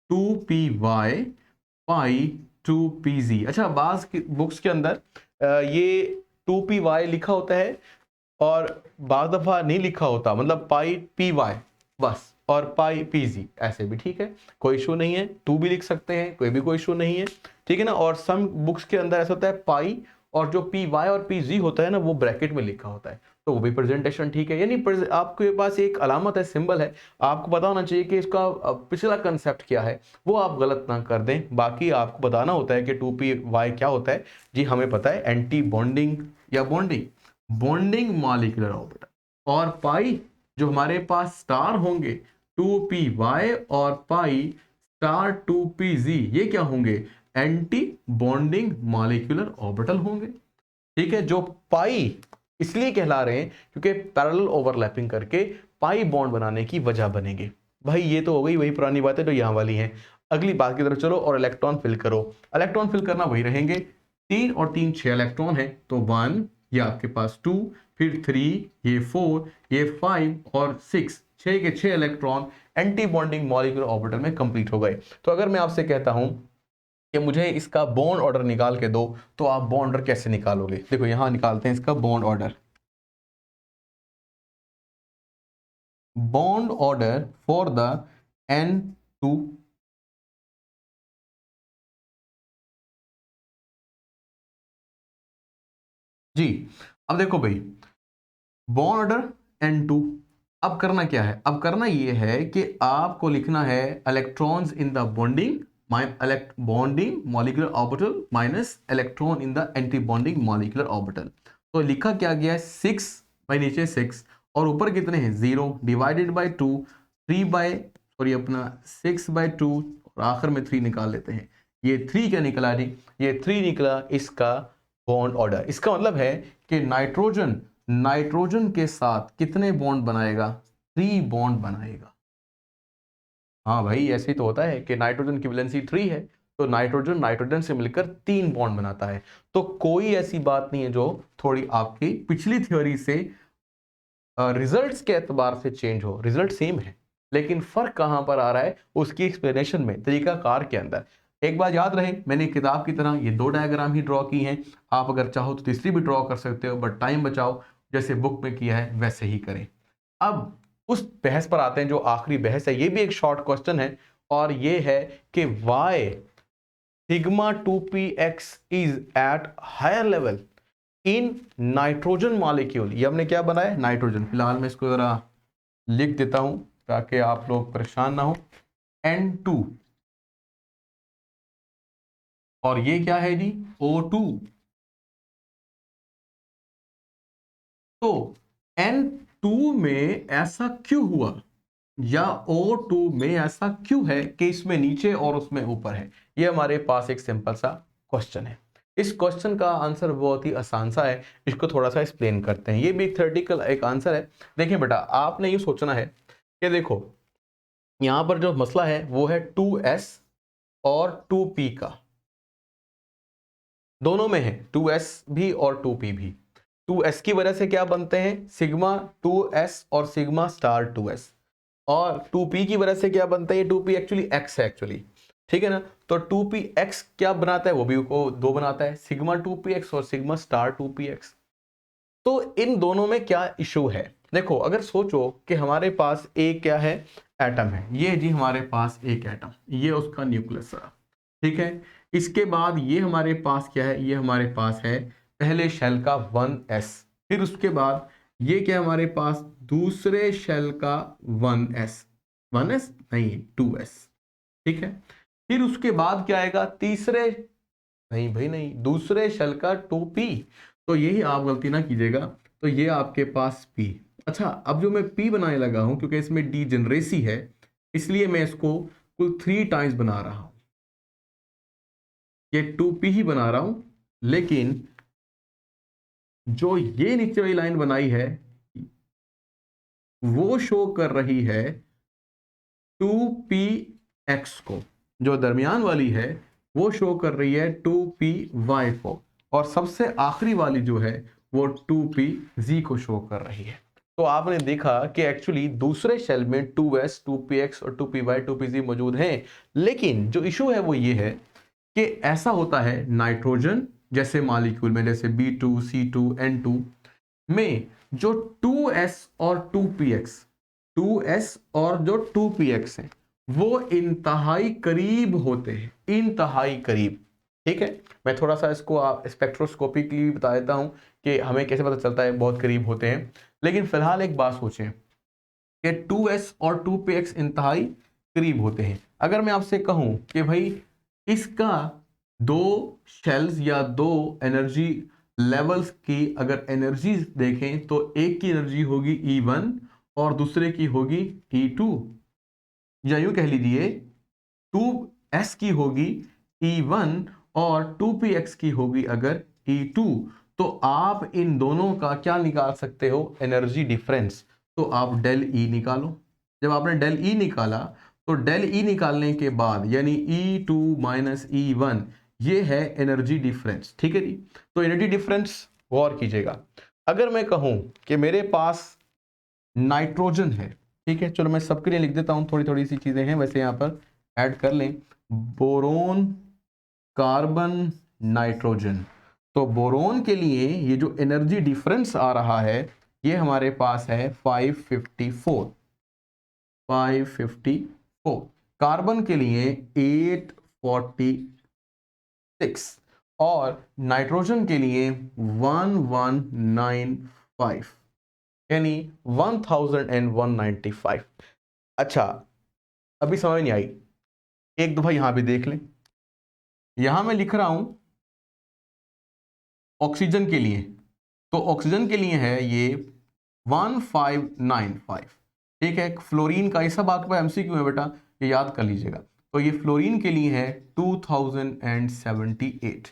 2py पाई 2pz। अच्छा, बाज की बुक्स के अंदर ये 2py लिखा होता है और बार दफा नहीं लिखा होता, मतलब पाई पी वाई बस और पाई पी जी ऐसे भी ठीक है, कोई इशू नहीं है। टू भी लिख सकते हैं, कोई इशू नहीं है, ठीक है ना। और सम बुक्स के अंदर ऐसा होता है पाई और जो पी वाई और पी जी होता है ना वो ब्रैकेट में लिखा होता है, तो वो भी प्रेजेंटेशन ठीक है। यानी आपके पास एक अलामत है, सिंबल है, आपको पता होना चाहिए कि इसका पिछला कंसेप्ट क्या है, वो आप गलत ना कर दें। बाकी आपको बताना होता है कि 2py क्या होता है। जी हमें पता है, एंटी बॉन्डिंग या बॉन्डिंग मॉलिक्यूलर ऑर्बिटल। और पाई जो हमारे पास स्टार होंगे 2py और पाई स्टार 2pz, ये क्या होंगे, एंटी बॉन्डिंग मॉलिक्यूलर ऑर्बिटल होंगे, ठीक है। जो पाई इसलिए कहला रहे हैं क्योंकि पैरेलल ओवरलैपिंग करके पाई बॉन्ड बनाने की वजह बनेंगे। भाई ये तो हो गई वही पुरानी बातें जो यहां वाली हैं। अगली बात की तरफ चलो, और इलेक्ट्रॉन फिल करो। इलेक्ट्रॉन फिल करना वही रहेंगे, 3 और 3 6 इलेक्ट्रॉन है, तो 1, ये आपके पास 2, फिर 3, ये 4, ये 5 और 6, 6 के 6 electron anti bonding molecular orbital में कंप्लीट हो गए। तो अगर मैं आपसे कहता हूं कि मुझे इसका बॉन्ड ऑर्डर निकाल के दो, तो आप बॉन्ड ऑर्डर कैसे निकालोगे। देखो यहां निकालते हैं इसका bond order. Bond order for the N2, जी। अब देखो भाई, बॉन्ड ऑर्डर N2, अब करना क्या है, अब करना ये है कि आपको लिखना है electrons in the bonding bonding molecular orbital minus electron in the anti bonding molecular orbital. तो लिखा क्या गया है, 6 बाई नीचे 6 और ऊपर कितने हैं 0 डिवाइडेड बाई 2, 3 बाई सॉरी अपना 6/2 और आखिर में 3 निकाल लेते हैं। ये 3 क्या निकला जी, ये 3 निकला इसका बॉन्ड ऑर्डर। इसका मतलब है कि नाइट्रोजन के साथ कितने बॉन्ड बनाएगा, 3 बॉन्ड बनाएगा। हाँ भाई ऐसे ही तो होता है कि नाइट्रोजन की वैलेंसी 3 है, तो नाइट्रोजन से मिलकर 3 बॉन्ड बनाता है। तो कोई ऐसी बात नहीं है जो थोड़ी आपकी पिछली थ्योरी से रिजल्ट्स के एतबार से चेंज हो। रिजल्ट सेम है, लेकिन फर्क कहां पर आ रहा है, उसकी एक्सप्लेनेशन में, तरीकाकार के अंदर। एक बात याद रहे, मैंने किताब की तरह ये 2 डायग्राम ही ड्रॉ की हैं। आप अगर चाहो तो तीसरी भी ड्रॉ कर सकते हो, बट टाइम बचाओ, जैसे बुक में किया है वैसे ही करें। अब उस बहस पर आते हैं जो आखिरी बहस है, ये भी एक शॉर्ट क्वेश्चन है, और ये है कि why sigma 2px is at higher level in nitrogen molecule. ये हमने क्या बनाया, नाइट्रोजन। फिलहाल मैं इसको जरा लिख देता हूं ताकि आप लोग परेशान ना हो। N2 और ये क्या है जी, O2। तो N2 में ऐसा क्यों हुआ, या O2 में ऐसा क्यों है कि इसमें नीचे और उसमें ऊपर है? ये हमारे पास एक सिंपल सा क्वेश्चन है। इस क्वेश्चन का आंसर बहुत ही आसान सा है, इसको थोड़ा सा एक्सप्लेन करते हैं। ये भी थ्योरेटिकल एक आंसर है। देखिए बेटा, आपने यूँ सोचना है कि देखो, यहाँ पर जो मसला है वो है 2s और 2p का, दोनों में है 2s भी और 2p भी। 2s की वजह से क्या बनते हैं? सिग्मा 2s और सिग्मा स्टार 2s, और 2p की वजह से क्या बनता है? ये 2p एक्चुअली x है एक्चुअली, ठीक है ना। तो 2px क्या बनाता है? वो भी को 2 बनाता है, सिग्मा 2px और सिग्मा स्टार 2px। तो इन दोनों में क्या इशू है? देखो, अगर सोचो कि हमारे पास एक क्या है, एटम है, ये जी हमारे पास एक एटम, ये उसका न्यूक्लियस है, ठीक है। इसके बाद ये हमारे पास क्या है? ये हमारे पास है पहले शेल का 1s, फिर उसके बाद ये क्या हमारे पास? दूसरे शेल का 1s, 1s नहीं 2s, ठीक है। फिर उसके बाद क्या आएगा? तीसरे, नहीं भाई नहीं, दूसरे शेल का 2p। तो यही आप गलती ना कीजिएगा, तो ये आपके पास p। अच्छा, अब जो मैं p बनाने लगा हूं, क्योंकि इसमें डीजेनरेसी है, इसलिए मैं इसको कुल 3 टाइम्स बना रहा हूं। ये 2p ही बना रहा हूं, लेकिन जो ये नीचे वाली लाइन बनाई है वो शो कर रही है 2px को, जो दरमियान वाली है वो शो कर रही है 2py को, और सबसे आखिरी वाली जो है वो 2pz को शो कर रही है। तो आपने देखा कि एक्चुअली दूसरे शेल में 2s 2px और 2py 2pz मौजूद हैं, लेकिन जो इशू है वो ये है कि ऐसा होता है नाइट्रोजन जैसे मॉलिक्यूल में, जैसे B2 C2 N2 में, जो 2s और 2px, 2s और जो 2px है वो इंतहाई करीब होते हैं, इंतहाई करीब, ठीक है। मैं थोड़ा सा इसको स्पेक्ट्रोस्कोपिकली बता देता हूं कि हमें कैसे पता चलता है बहुत करीब होते हैं। लेकिन फिलहाल एक बात सोचें कि 2s और 2px इंतहाई करीब होते हैं। अगर मैं आपसे कहूं कि भाई इसका दो शेल्स या दो एनर्जी लेवल्स की अगर एनर्जी देखें, तो एक की एनर्जी होगी E1 और दूसरे की होगी E2, या यूं कह लीजिए 2s की होगी E1 और 2px की होगी अगर E2। तो आप इन दोनों का क्या निकाल सकते हो? Energy difference. तो आप डेल E निकालो। जब आपने डेल E निकाला, तो डेल E निकालने के बाद यानी E2 माइनस E1, ये है एनर्जी डिफरेंस, ठीक है जी। तो एनर्जी डिफरेंस गौर कीजिएगा। अगर मैं कहूं कि मेरे पास नाइट्रोजन है, ठीक है, चलो मैं सबके लिए लिख देता हूं, थोड़ी थोड़ी सी चीजें हैं वैसे यहां पर ऐड कर लें। Boron, carbon, nitrogen. तो बोरोन के लिए ये जो एनर्जी डिफरेंस आ रहा है ये हमारे पास है 554, 554। कार्बन के लिए 846 और नाइट्रोजन के लिए 1195, यानी 1195। अच्छा, अभी समझ नहीं आई, एक दफा यहां भी देख लें। यहां मैं लिख रहा हूं ऑक्सीजन के लिए, तो ऑक्सीजन के लिए है ये 1595, ठीक है। फ्लोरीन का, ये सब आपके पास एमसीक्यू है बेटा, ये याद कर लीजिएगा। तो ये फ्लोरीन के लिए है 2078।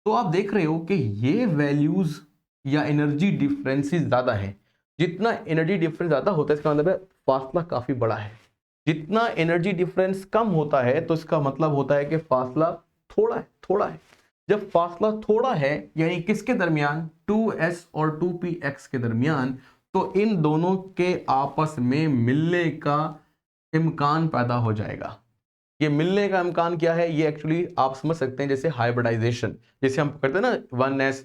तो आप देख रहे हो कि ये वैल्यूज या एनर्जी डिफरेंसेस ज्यादा है। जितना एनर्जी डिफरेंस ज्यादा होता है इसका मतलब है फासला काफी बड़ा है। जितना एनर्जी डिफरेंस कम होता है तो इसका मतलब होता है कि फासला थोड़ा है, थोड़ा है। जब फासला थोड़ा है यानी किसके दरमियान? 2s और 2px के दरमियान, तो इन दोनों के आपस में मिलने का इम्कान पैदा हो जाएगा। ये मिलने का इम्कान क्या है? ये एक्चुअली आप समझ सकते हैं जैसे हाइब्रिडाइजेशन, जैसे हम करते हैं ना 1s,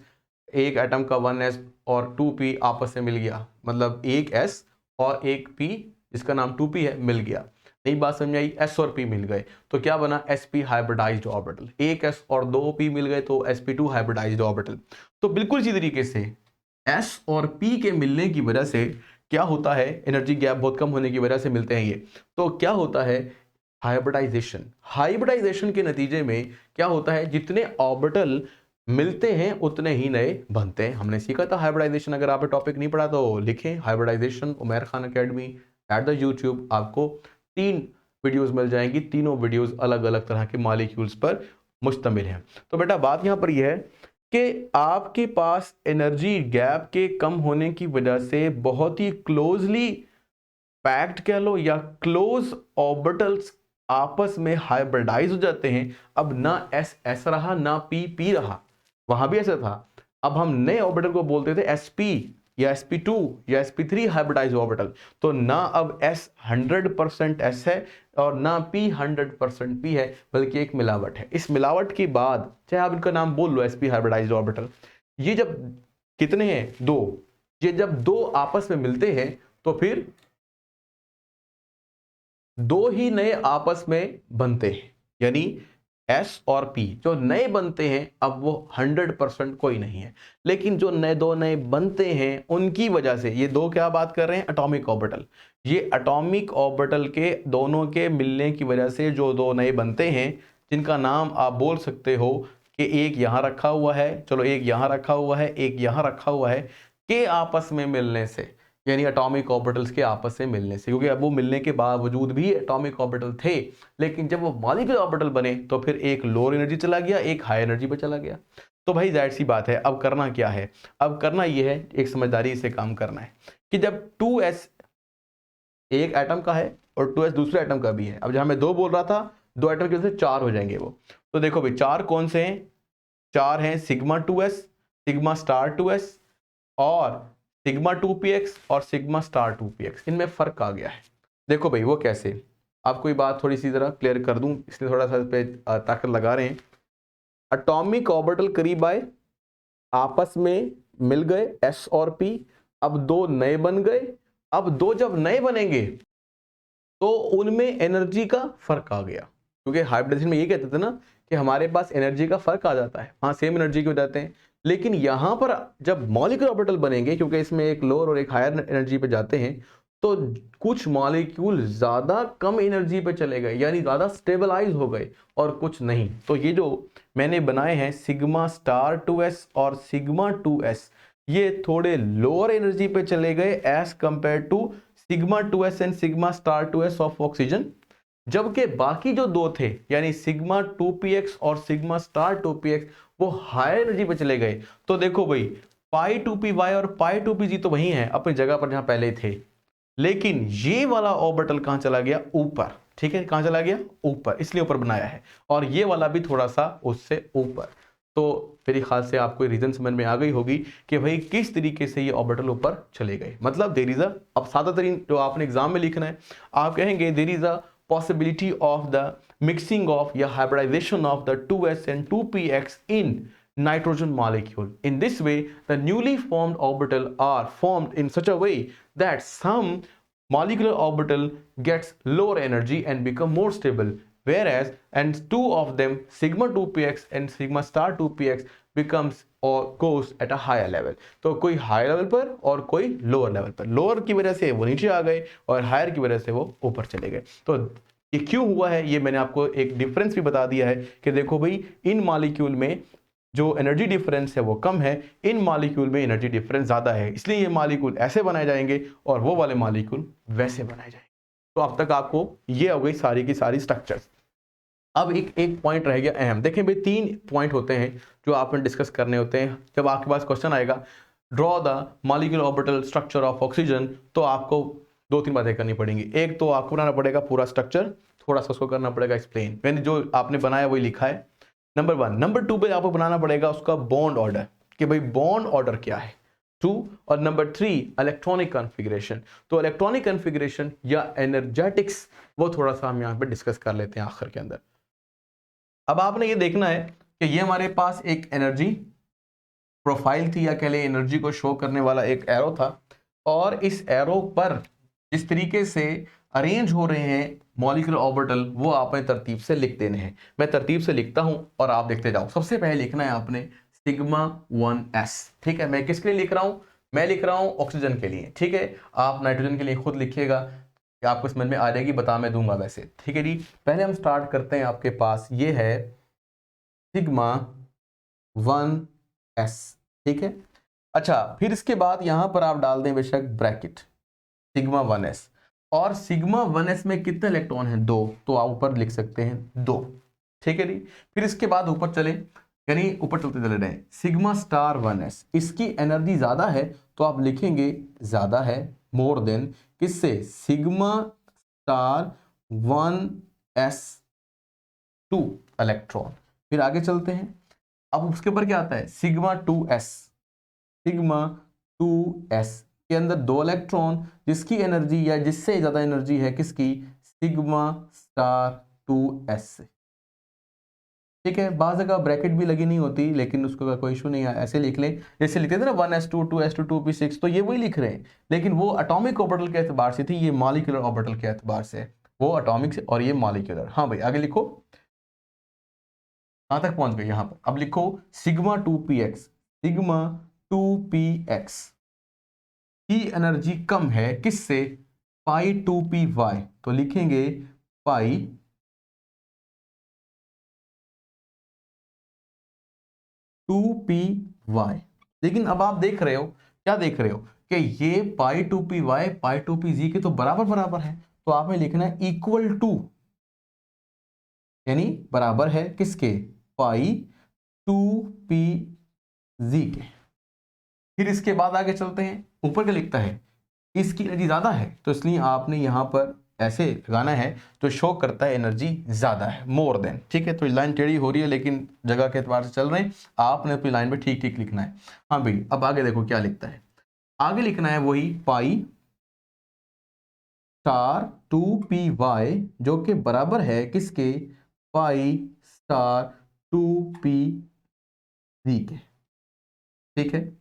एक एटम का 1s और 2p आपस में मिल गया, मतलब एक s और एक p जिसका नाम 2p है मिल गया। नई बात समझ आई? s और p मिल गए तो क्या बना? sp hybridised orbital. एक s और दो p मिल गए तो sp2 हाइब्रिडाइज्ड ऑर्बिटल। तो बिल्कुल इसी तरीके से s और p के मिलने की वजह से क्या होता है? एनर्जी गैप बहुत कम होने की वजह से मिलते हैं ये। तो क्या होता है? हाइब्रिडाइजेशन। हाइब्रिडाइजेशन के नतीजे में क्या होता है? जितने ऑर्बिटल मिलते हैं उतने ही नए बनते हैं। हमने सीखा था हाइब्रिडाइजेशन, अगर आपने टॉपिक नहीं पढ़ा तो लिखें hybridization, Umair Khan academy at the YouTube आपको 3 वीडियोस मिल जाएंगी, तीनों वीडियोस अलग अलग तरह के मॉलिक्यूल्स पर मुश्तमिल हैं। तो बेटा बात यहाँ पर यह है कि आपके पास एनर्जी गैप के कम होने की वजह से बहुत ही क्लोजली पैक्ड कह लो या क्लोज ऑर्बिटल्स आपस में हाइब्रिडाइज हो जाते हैं। अब ना एस एस रहा ना पी पी रहा, वहां भी ऐसा था। अब हम नए ऑर्बिटल को बोलते थे sp या sp2 या sp3 हाइब्रिडाइज ऑर्बिटल। तो ना अब s 100% s है और ना p 100% p है, बल्कि एक मिलावट है। इस मिलावट के बाद चाहे आप इनका नाम बोल लो sp हाइब्रिडाइज ऑर्बिटल, ये जब कितने हैं, 2, ये जब 2 आपस में मिलते हैं तो फिर 2 ही नए आपस में बनते हैं, यानी S और P जो नए बनते हैं अब वो 100% कोई नहीं है। लेकिन जो नए 2 नए बनते हैं उनकी वजह से, ये 2 क्या बात कर रहे हैं, एटॉमिक ऑर्बिटल, ये एटॉमिक ऑर्बिटल के दोनों के मिलने की वजह से जो 2 नए बनते हैं, जिनका नाम आप बोल सकते हो कि एक यहां रखा हुआ है, चलो एक यहां रखा हुआ है, एक यहां रखा हुआ है, के आपस में मिलने से, यानी एटॉमिक ऑर्बिटल्स के आपस में मिलने से, क्योंकि अब वो मिलने के बावजूद भी एटॉमिक ऑर्बिटल थे, लेकिन जब वो मॉलिक्यूलर ऑर्बिटल बने तो फिर एक लोअर एनर्जी चला गया, एक हाई एनर्जी पे चला गया। तो भाई जाहिर सी बात है, अब करना क्या है, अब करना ये है, एक समझदारी से काम करना है कि जब 2s एक एटम का है और 2s दूसरे एटम का भी है, अब जहां मैं 2 बोल रहा था, 2 एटम की वजह से 4 हो जाएंगे वो। तो देखो भाई 4 कौन से हैं, 4 हैं sigma 2s, sigma star 2s और सिग्मा 2px और सिग्मा स्टार 2px। इनमें फर्क आ गया है। देखो भाई वो कैसे, आपको ये बात थोड़ी सी जरा क्लियर कर दूं, इसलिए थोड़ा सा इस पे ताकत लगा रहे हैं। एटॉमिक ऑर्बिटल करीब आए, आपस में मिल गए s और p, अब 2 नए बन गए। अब 2 जब नए बनेंगे तो उनमें एनर्जी का फर्क आ गया, क्योंकि हाइब्रिडेशन में ये कहते थे ना कि हमारे पास एनर्जी का फर्क आ जाता है, वहां सेम एनर्जी के हो जाते हैं। लेकिन यहां पर जब मॉलिक्यूलर ऑर्बिटल बनेंगे, क्योंकि इसमें एक लोअर और एक हायर एनर्जी पे जाते हैं, तो कुछ मॉलिक्यूल ज्यादा कम एनर्जी पे चले गए, यानी ज्यादा स्टेबलाइज हो गए, और कुछ नहीं। तो ये जो मैंने बनाए हैं सिग्मा स्टार 2s और सिग्मा 2s, ये थोड़े लोअर एनर्जी पे चले गए as compare to sigma 2s and sigma star 2s of oxygen. जबकि बाकी जो 2 थे, यानी सिग्मा 2px और सिग्मा स्टार 2px, वो हाई एनर्जी पे चले गए। तो देखो भाई पाई 2py और पाई 2pg तो वही है अपनी जगह पर जहां पहले थे, लेकिन ये वाला ऑर्बिटल कहां चला गया, ऊपर। ठीक है, कहां चला गया, ऊपर, इसलिए ऊपर बनाया है, और ये वाला भी थोड़ा सा उससे ऊपर। तो मेरे ख्याल से आपको रीजन समझ में आ गई होगी कि भाई किस तरीके से ये ऑर्बिटल ऊपर चले गए। मतलब देयर इज अ, अब सादा तरीन जो आपने एग्जाम में लिखना है, आप कहेंगे there is a possibility of the mixing of या hybridization of the 2s and 2px in nitrogen molecule. In this way, the newly formed orbital are formed in such a way that some molecular orbital gets lower energy and become more stable, whereas and 2 of them sigma 2px and sigma star 2px becomes or goes at a higher level. तो कोई higher level पर और कोई lower level पर, lower की वजह से वो नीचे आ गए और हायर की वजह से वो ऊपर चले गए। तो ये क्यों हुआ है, ये मैंने आपको एक डिफरेंस भी बता दिया है कि देखो भाई इन मॉलिक्यूल में जो एनर्जी डिफरेंस है वो कम है, इन मॉलिक्यूल में एनर्जी डिफरेंस ज्यादा है, इसलिए ये मॉलिक्यूल ऐसे बनाए जाएंगे और वो वाले मॉलिक्यूल वैसे बनाए जाएंगे। तो अब तक आपको ये हो गई सारी की सारी स्ट्रक्चर्स। अब एक पॉइंट रह गया अहम। देखें भाई 3 पॉइंट होते हैं जो आपने डिस्कस करने होते हैं। जब आपके पास क्वेश्चन आएगा draw the molecular orbital structure of oxygen, तो आपको 2-3 बातें करनी पड़ेंगी। एक तो आपको बनाना पड़ेगा पूरा स्ट्रक्चर, थोड़ा सा उसको करना पड़ेगा एक्सप्लेन, मैंने जो आपने बनाया वही लिखा है, नंबर 1। नंबर 2 पे आपको बनाना पड़ेगा उसका बॉन्ड ऑर्डर, कि भाई बॉन्ड ऑर्डर क्या है, 2। और नंबर 3 इलेक्ट्रॉनिक कॉन्फ़िगरेशन। तो इलेक्ट्रॉनिक कॉन्फ़िगरेशन या एनर्जेटिक्स वो थोड़ा सा हम यहाँ पे डिस्कस कर लेते हैं आखिर के अंदर। अब आपने ये देखना है कि ये हमारे पास एक एनर्जी प्रोफाइल थी, या कह लें एनर्जी को शो करने वाला एक एरो था, और इस एरो पर जिस तरीके से अरेंज हो रहे हैं मॉलिक्यूलर ऑर्बिटल वो आपने तरतीब से लिख देने हैं। मैं तरतीब से लिखता हूं और आप देखते जाओ। सबसे पहले लिखना है आपने सिग्मा 1s। ठीक है, मैं किसके लिए लिख रहा हूं, मैं लिख रहा हूं ऑक्सीजन के लिए। ठीक है, आप नाइट्रोजन के लिए खुद लिखिएगा, आपको समझ में आ जाएगी, बता मैं दूंगा वैसे। ठीक है जी, पहले हम स्टार्ट करते हैं। आपके पास ये है सिग्मा 1s। ठीक है, अच्छा फिर इसके बाद यहां पर आप डाल दें बेशक ब्रैकेट सिग्मा 1s। और सिग्मा 1s में कितने इलेक्ट्रॉन हैं? 2, तो आप ऊपर लिख सकते हैं 2। ठीक है जी। फिर इसके बाद ऊपर चले, यानी ऊपर चलते चले रहे, सिग्मा स्टार 1s, इसकी एनर्जी ज्यादा है तो आप लिखेंगे ज्यादा है, मोर देन किससे? Sigma star 1s2 electron. फिर आगे चलते हैं, अब उसके ऊपर क्या आता है? सिग्मा 2s, सिग्मा 2s के अंदर 2 इलेक्ट्रॉन, जिसकी एनर्जी या जिससे ज्यादा एनर्जी है किसकी? सिग्मा स्टार 2s से। ठीक है, बाज़ जगह ब्रैकेट भी लगी नहीं होती, लेकिन उसका कोई इशू नहीं है, ऐसे लिख लें जैसे लिखते थे ना 1s2 2s2 2p6, तो ये वही लिख रहे हैं, लेकिन वो एटॉमिक ऑर्बिटल के एतबार से थी, ये मॉलिक्यूलर ऑर्बिटल के एतबार से, वो एटॉमिक से और ये मॉलिक्यूलर। हाँ भाई आगे लिखो, कहां तक पहुंच गए? यहां पर अब लिखो सिग्मा 2px, सिग्मा 2px की एनर्जी कम है किससे? पाई 2py, तो लिखेंगे पाई 2py। लेकिन अब आप देख रहे हो, क्या देख रहे हो कि ये पाई 2py पाई 2pz के तो बराबर बराबर है, तो आपने लिखना है इक्वल टू, यानी बराबर है किसके? पाई 2pz के। फिर इसके बाद आगे चलते हैं, ऊपर क्या लिखता है? इसकी एनर्जी ज्यादा है, तो इसलिए आपने यहां पर ऐसे लगाना है जो शो करता है एनर्जी ज्यादा है, मोर देन। ठीक है, तो लाइन टेढ़ी हो रही है लेकिन जगह के एतबार से चल रहे हैं, आपने अपनी लाइन पे ठीक ठीक लिखना है। हाँ भाई अब आगे देखो क्या लिखता है, आगे लिखना है वही पाई स्टार 2py, जो कि बराबर है किसके? पाई स्टार 2pz के। ठीक है,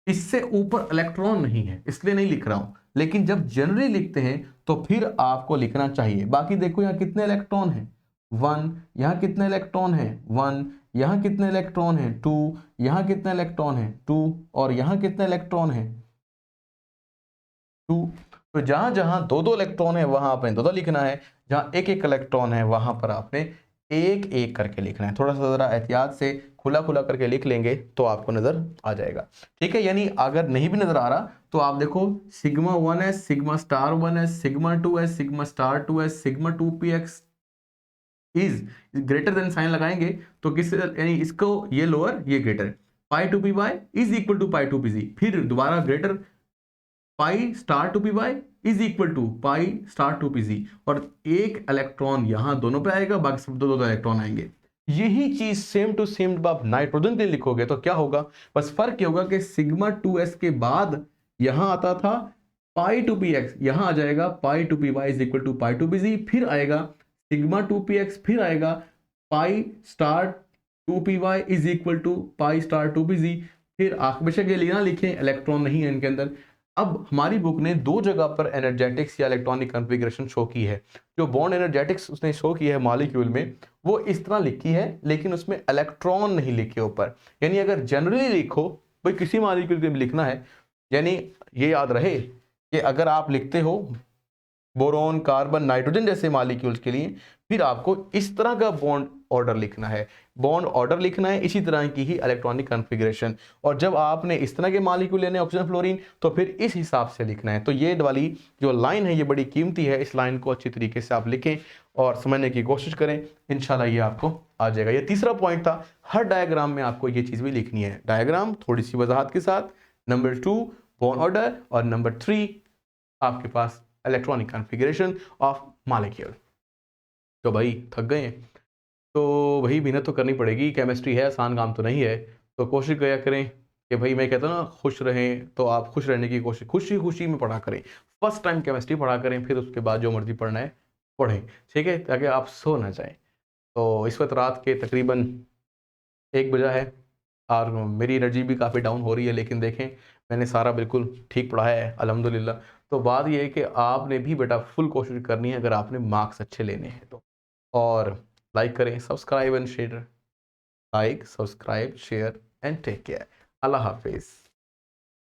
इससे ऊपर इलेक्ट्रॉन नहीं है इसलिए नहीं लिख रहा हूं, लेकिन जब जनरली लिखते हैं तो फिर आपको लिखना चाहिए। बाकी देखो यहाँ कितने इलेक्ट्रॉन हैं? 1, यहाँ कितने इलेक्ट्रॉन हैं? 1, यहाँ कितने इलेक्ट्रॉन हैं? 2, यहाँ कितने इलेक्ट्रॉन हैं? 2, और यहाँ कितने इलेक्ट्रॉन हैं? 2। तो जहां जहां दो दो इलेक्ट्रॉन है वहां आपने दो दो लिखना है, जहां एक एक इलेक्ट्रॉन है वहां पर आपने एक एक करके लिखना है। थोड़ा सा जरा एहतियात से खुला खुला करके लिख लेंगे तो आपको नजर आ जाएगा। ठीक है, यानी अगर नहीं भी नजर आ रहा तो आप देखो sigma 1s, sigma star 1s, sigma 2s, sigma star 2s, sigma 2px is greater than sign लगाएंगे तो किस, यानी इसको ये लोअर ये greater, pi 2py is equal to pi 2pz, फिर दोबारा greater pi star 2py is equal to pi star 2pz, और एक इलेक्ट्रॉन यहां दोनों पे आएगा, बाकी सब दो दो इलेक्ट्रॉन आएंगे। यही चीज सेम टू सेम जब आप नाइट्रोजन के लिए लिखोगे तो क्या होगा? बस फर्क ये होगा कि सिग्मा 2s के बाद यहां आता था पाई 2px, यहां आ जाएगा pi 2py is equal to pi 2pz, फिर आएगा सिग्मा 2px, फिर आएगा pi star 2py is equal to pi star 2pz, फिर बेशक ये लेना लिखें इलेक्ट्रॉन नहीं है इनके अंदर। अब हमारी बुक ने दो जगह पर एनर्जेटिक्स या इलेक्ट्रॉनिक कॉन्फ़िगरेशन शो की है। जो बॉन्ड एनर्जेटिक्स उसने शो की है मॉलिक्यूल में, वो इस तरह लिखी है, लेकिन उसमें इलेक्ट्रॉन नहीं लिखे ऊपर। यानी अगर जनरली लिखो, भाई किसी मॉलिक्यूल के लिए लिखना है, यानी ये याद रहे कि अगर आप लिखते हो बोरोन, कार्बन, नाइट्रोजन जैसे मॉलिक्यूल्स के लिए, फिर आपको इस तरह का बॉन्ड ऑर्डर लिखना है, बॉन्ड ऑर्डर लिखना है, इसी तरह की ही इलेक्ट्रॉनिक कॉन्फ़िगरेशन। और जब आपने इस तरह के मॉलिक्यूल लेने ऑक्सीजन, फ्लोरीन, तो फिर इस हिसाब से लिखना है। तो ये वाली जो लाइन है ये बड़ी कीमती है, इस लाइन को अच्छी तरीके से आप लिखें और समझने की कोशिश करें, इंशाल्लाह ये आपको आ जाएगा। ये तीसरा पॉइंट था, हर डायग्राम में आपको ये चीज़ भी लिखनी है, डायग्राम थोड़ी सी वजाहत के साथ। नंबर 2 बॉन्ड ऑर्डर, और नंबर 3 आपके पास इलेक्ट्रॉनिक कॉन्फ़िगरेशन ऑफ मॉलिक्यूल। तो भाई थक गए हैं तो भाई मेहनत तो करनी पड़ेगी, केमिस्ट्री है, आसान काम तो नहीं है। तो कोशिश किया करें कि भाई, मैं कहता हूँ ना खुश रहें, तो आप खुश रहने की कोशिश खुशी खुशी में पढ़ा करें। फर्स्ट टाइम केमिस्ट्री पढ़ा करें, फिर उसके बाद जो मर्जी पढ़ना है पढ़ें, ठीक है, ताकि आप सो ना जाएं। तो इस वक्त रात के तकरीबन 1 बजा है और मेरी एनर्जी भी काफ़ी डाउन हो रही है, लेकिन देखें मैंने सारा बिल्कुल ठीक पढ़ाया है अल्हम्दुलिल्लाह। तो बात यह है कि आपने भी बेटा फुल कोशिश करनी है अगर आपने मार्क्स अच्छे लेने हैं तो। और लाइक करें, subscribe and share, like, subscribe, share and take care. अल्लाह हाफिज़।